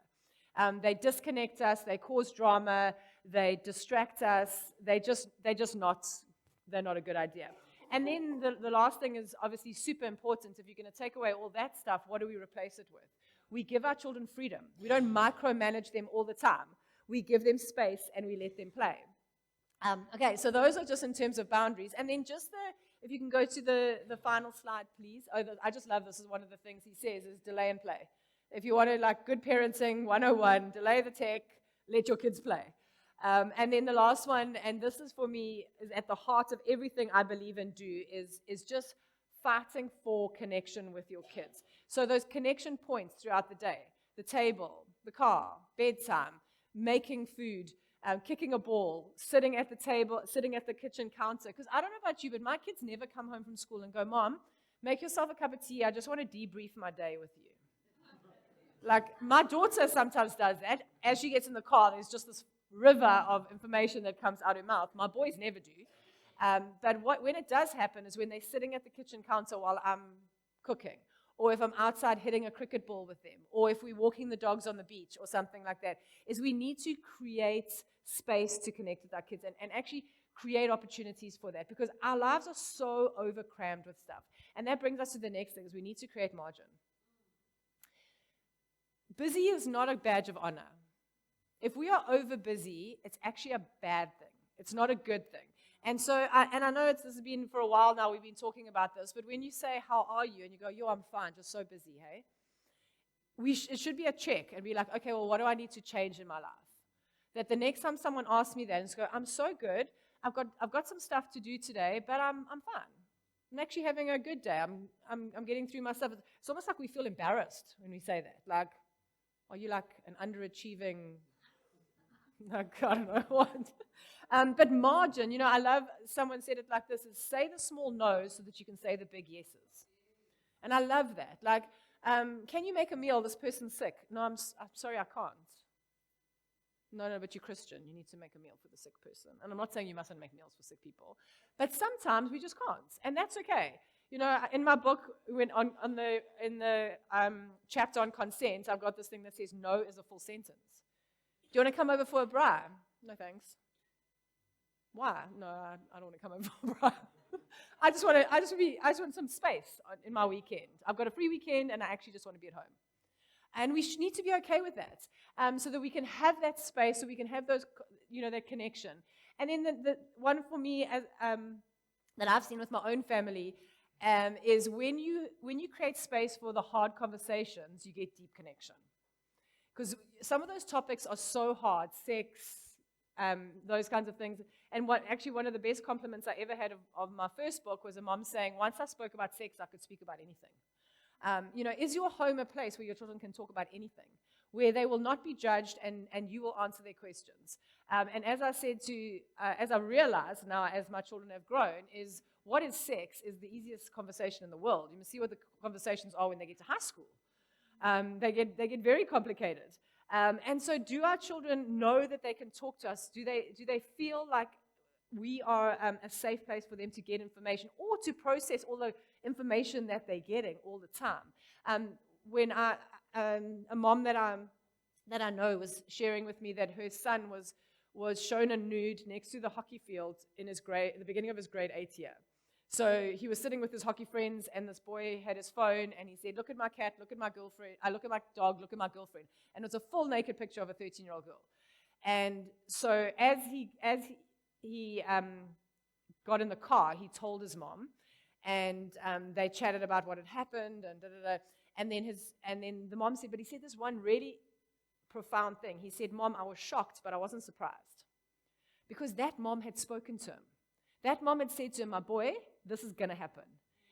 They disconnect us, they cause drama, they distract us, they're not a good idea. And then the last thing is obviously super important. If you're going to take away all that stuff, what do we replace it with? We give our children freedom. We don't micromanage them all the time. We give them space and we let them play. Okay, so those are just in terms of boundaries. And then just if you can go to the final slide, please. I just love this. Is one of the things he says is delay and play. If you want to, like, good parenting 101, delay the tech, let your kids play. And then the last one, and this is for me, is at the heart of everything I believe and do, is just fighting for connection with your kids. So those connection points throughout the day, the table, the car, bedtime, making food, kicking a ball, sitting at the table, sitting at the kitchen counter. Because I don't know about you, but my kids never come home from school and go, Mom, make yourself a cup of tea. I just want to debrief my day with you. Like, my daughter sometimes does that. As she gets in the car, there's just this river of information that comes out of her mouth. My boys never do. But when it does happen is when they're sitting at the kitchen counter while I'm cooking, or if I'm outside hitting a cricket ball with them, or if we're walking the dogs on the beach or something like that, is we need to create space to connect with our kids and actually create opportunities for that, because our lives are so overcrammed with stuff. And that brings us to the next thing, is we need to create margin. Busy is not a badge of honor. If we are over busy, it's actually a bad thing. It's not a good thing. And so, I know this has been for a while now, we've been talking about this, but when you say, how are you? And you go, yo, I'm fine, just so busy, hey? It should be a check and be like, okay, well, what do I need to change in my life? That the next time someone asks me that, and just go, I'm so good, I've got some stuff to do today, but I'm fine. I'm actually having a good day. I'm getting through my stuff. It's almost like we feel embarrassed when we say that. Like, are you like an underachieving I don't know what. But margin, I love, someone said it like this, is say the small no's so that you can say the big yeses. And I love that. Like, can you make a meal? This person's sick. No, I'm sorry, I can't. No, but you're Christian. You need to make a meal for the sick person. And I'm not saying you mustn't make meals for sick people. But sometimes we just can't. And that's okay. In my book, in the chapter on consent, I've got this thing that says no is a full sentence. Do you want to come over for a braai? No, thanks. Why? No, I don't want to come over for a braai. I just want some space in my weekend. I've got a free weekend, and I actually just want to be at home. And we need to be okay with that, so that we can have that space, so we can have those, that connection. And then the one for me that I've seen with my own family is when you create space for the hard conversations, you get deep connection. Because some of those topics are so hard, sex, those kinds of things. And one of the best compliments I ever had of my first book was a mom saying, once I spoke about sex, I could speak about anything. Is your home a place where your children can talk about anything, where they will not be judged and you will answer their questions? And as I said as I realize now as my children have grown, is what is sex is the easiest conversation in the world. You must see what the conversations are when they get to high school. They get very complicated. And so do our children know that they can talk to us? Do they feel like we are a safe place for them to get information or to process all the information that they're getting all the time? When a mom that I know was sharing with me that her son was shown a nude next to the hockey field in the beginning of his grade 8 year. So he was sitting with his hockey friends, and this boy had his phone, and he said, "Look at my cat, look at my girlfriend, look at my dog, look at my girlfriend." And it was a full naked picture of a 13-year-old girl. And so as he got in the car, he told his mom, and they chatted about what had happened, and and then the mom said, but he said this one really profound thing. He said, "Mom, I was shocked, but I wasn't surprised," because that mom had spoken to him. That mom had said to him, "My boy, this is going to happen.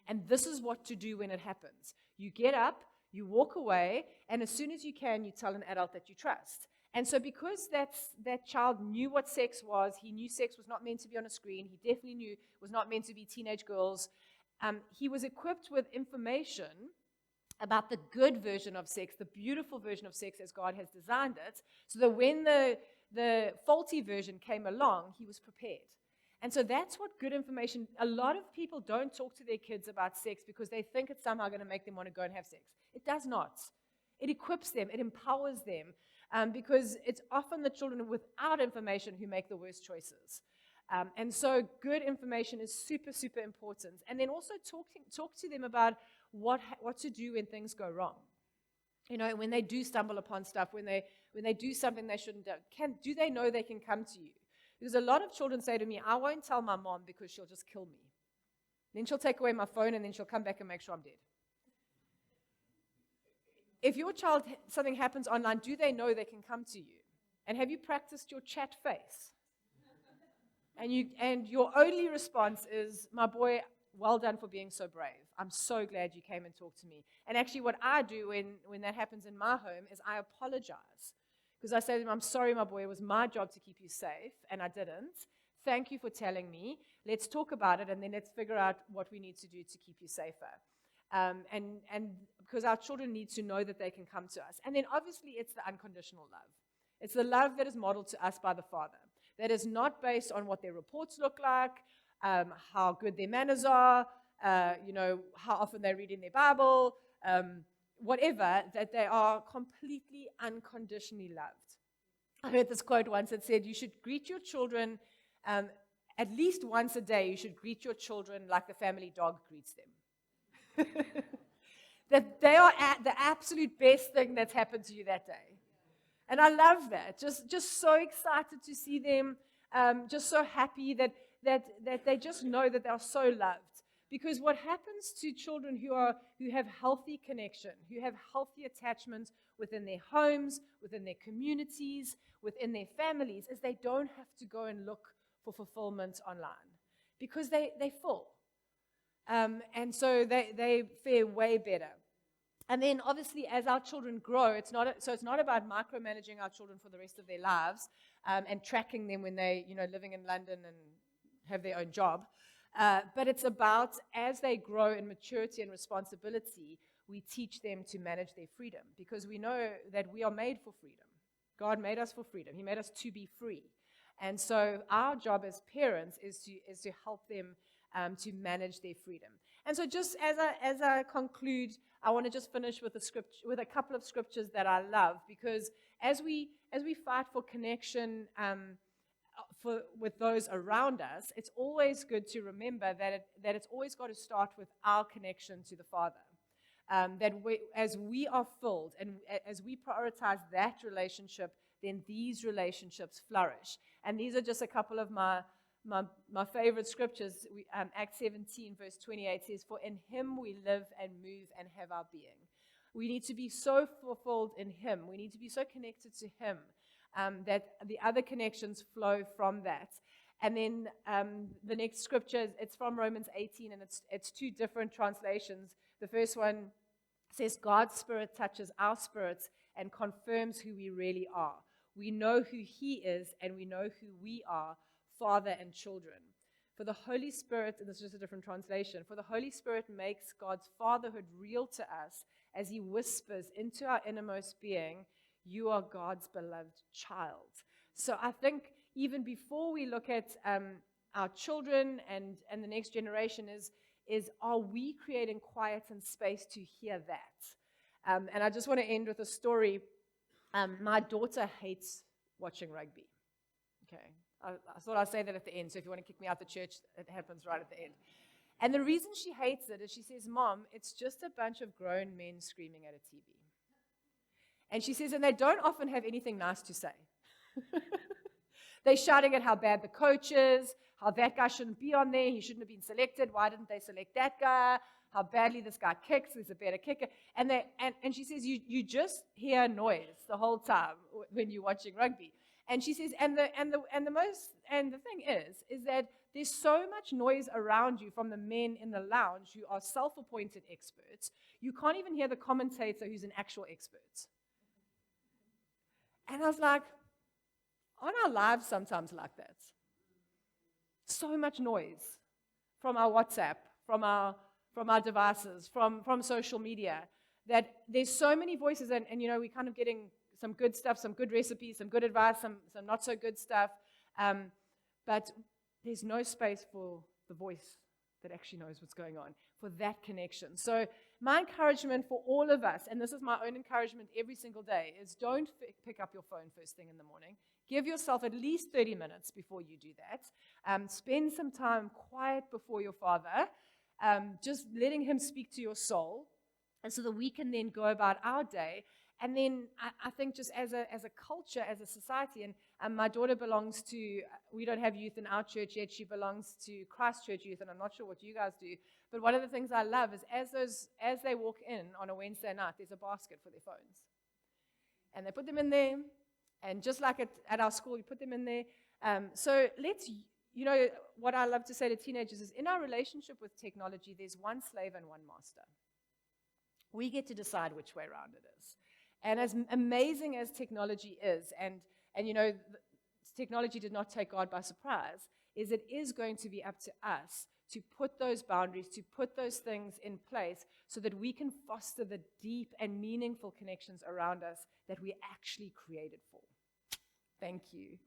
And this is what to do when it happens. You get up, you walk away, and as soon as you can, you tell an adult that you trust." And so because that child knew what sex was, he knew sex was not meant to be on a screen, he definitely knew it was not meant to be teenage girls, he was equipped with information about the good version of sex, the beautiful version of sex as God has designed it, so that when the faulty version came along, he was prepared. And so that's what good information, a lot of people don't talk to their kids about sex because they think it's somehow going to make them want to go and have sex. It does not. It equips them, it empowers them, because it's often the children without information who make the worst choices. And so good information is super, super important. And then also talk to them about what to do when things go wrong. When they do stumble upon stuff, when they do something they shouldn't do, do they know they can come to you? Because a lot of children say to me, "I won't tell my mom because she'll just kill me. Then she'll take away my phone and then she'll come back and make sure I'm dead." If your child, something happens online, do they know they can come to you? And have you practiced your chat face? And your only response is, "My boy, well done for being so brave. I'm so glad you came and talked to me." And actually what I do when that happens in my home is I apologize. Because I say to them, "I'm sorry, my boy, it was my job to keep you safe, and I didn't. Thank you for telling me. Let's talk about it, and then let's figure out what we need to do to keep you safer." And because our children need to know that they can come to us. And then obviously it's the unconditional love. It's the love that is modeled to us by the Father. That is not based on what their reports look like, how good their manners are, how often they read in their Bible, whatever, that they are completely unconditionally loved. I heard this quote once that said, "You should greet your children at least once a day. You should greet your children like the family dog greets them." That they are the absolute best thing that's happened to you that day. And I love that. Just so excited to see them, just so happy that they just know that they are so loved. Because what happens to children who have healthy connection, who have healthy attachment within their homes, within their communities, within their families, is they don't have to go and look for fulfillment online. Because they're full. And so they fare way better. And then obviously as our children grow, it's not about micromanaging our children for the rest of their lives and tracking them when they, living in London and have their own job. But it's about as they grow in maturity and responsibility, we teach them to manage their freedom, because we know that we are made for freedom. God made us for freedom. He made us to be free. And so our job as parents is to help them to manage their freedom. And so just as I conclude, I want to just finish with a couple of scriptures that I love, because as we fight for connection with those around us, it's always good to remember that it's always got to start with our connection to the Father. As we are filled and as we prioritize that relationship, then these relationships flourish. And these are just a couple of my favorite scriptures. Acts 17, verse 28 says, "For in him we live and move and have our being." We need to be so fulfilled in him. We need to be so connected to him that the other connections flow from that. And then the next scripture, it's from Romans 18, and it's two different translations. The first one says, "God's Spirit touches our spirits and confirms who we really are. We know who he is, and we know who we are, Father and children. For the Holy Spirit," and this is just a different translation, "for the Holy Spirit makes God's fatherhood real to us as he whispers into our innermost being, 'You are God's beloved child.'" So I think even before we look at our children and the next generation is are we creating quiet and space to hear that? And I just want to end with a story. My daughter hates watching rugby. Okay, I thought I'd say that at the end, so if you want to kick me out the church, it happens right at the end. And the reason she hates it is she says, "Mom, it's just a bunch of grown men screaming at a TV." And she says, and they don't often have anything nice to say. They're shouting at how bad the coach is, how that guy shouldn't be on there, he shouldn't have been selected, why didn't they select that guy, how badly this guy kicks, there's a better kicker. And she says, you just hear noise the whole time when you're watching rugby. And she says, and the thing is that there's so much noise around you from the men in the lounge who are self-appointed experts, you can't even hear the commentator who's an actual expert. And I was like, aren't our lives sometimes like that? So much noise from our WhatsApp, from our devices, from social media, that there's so many voices, and we're kind of getting some good stuff, some good recipes, some good advice, some not so good stuff, but there's no space for the voice that actually knows what's going on, for that connection. So my encouragement for all of us, and this is my own encouragement every single day, is don't pick up your phone first thing in the morning. Give yourself at least 30 minutes before you do that. Spend some time quiet before your Father, just letting him speak to your soul, and so that we can then go about our day. And then I think just as a culture, as a society, and my daughter belongs to, we don't have youth in our church yet, she belongs to Christ Church Youth, and I'm not sure what you guys do, but one of the things I love is as they walk in on a Wednesday night, there's a basket for their phones. And they put them in there, and just like at our school, you put them in there. So let's, what I love to say to teenagers is, in our relationship with technology, there's one slave and one master. We get to decide which way around it is. And as amazing as technology is, and technology did not take God by surprise, is it is going to be up to us to put those boundaries, to put those things in place so that we can foster the deep and meaningful connections around us that we actually created for. Thank you.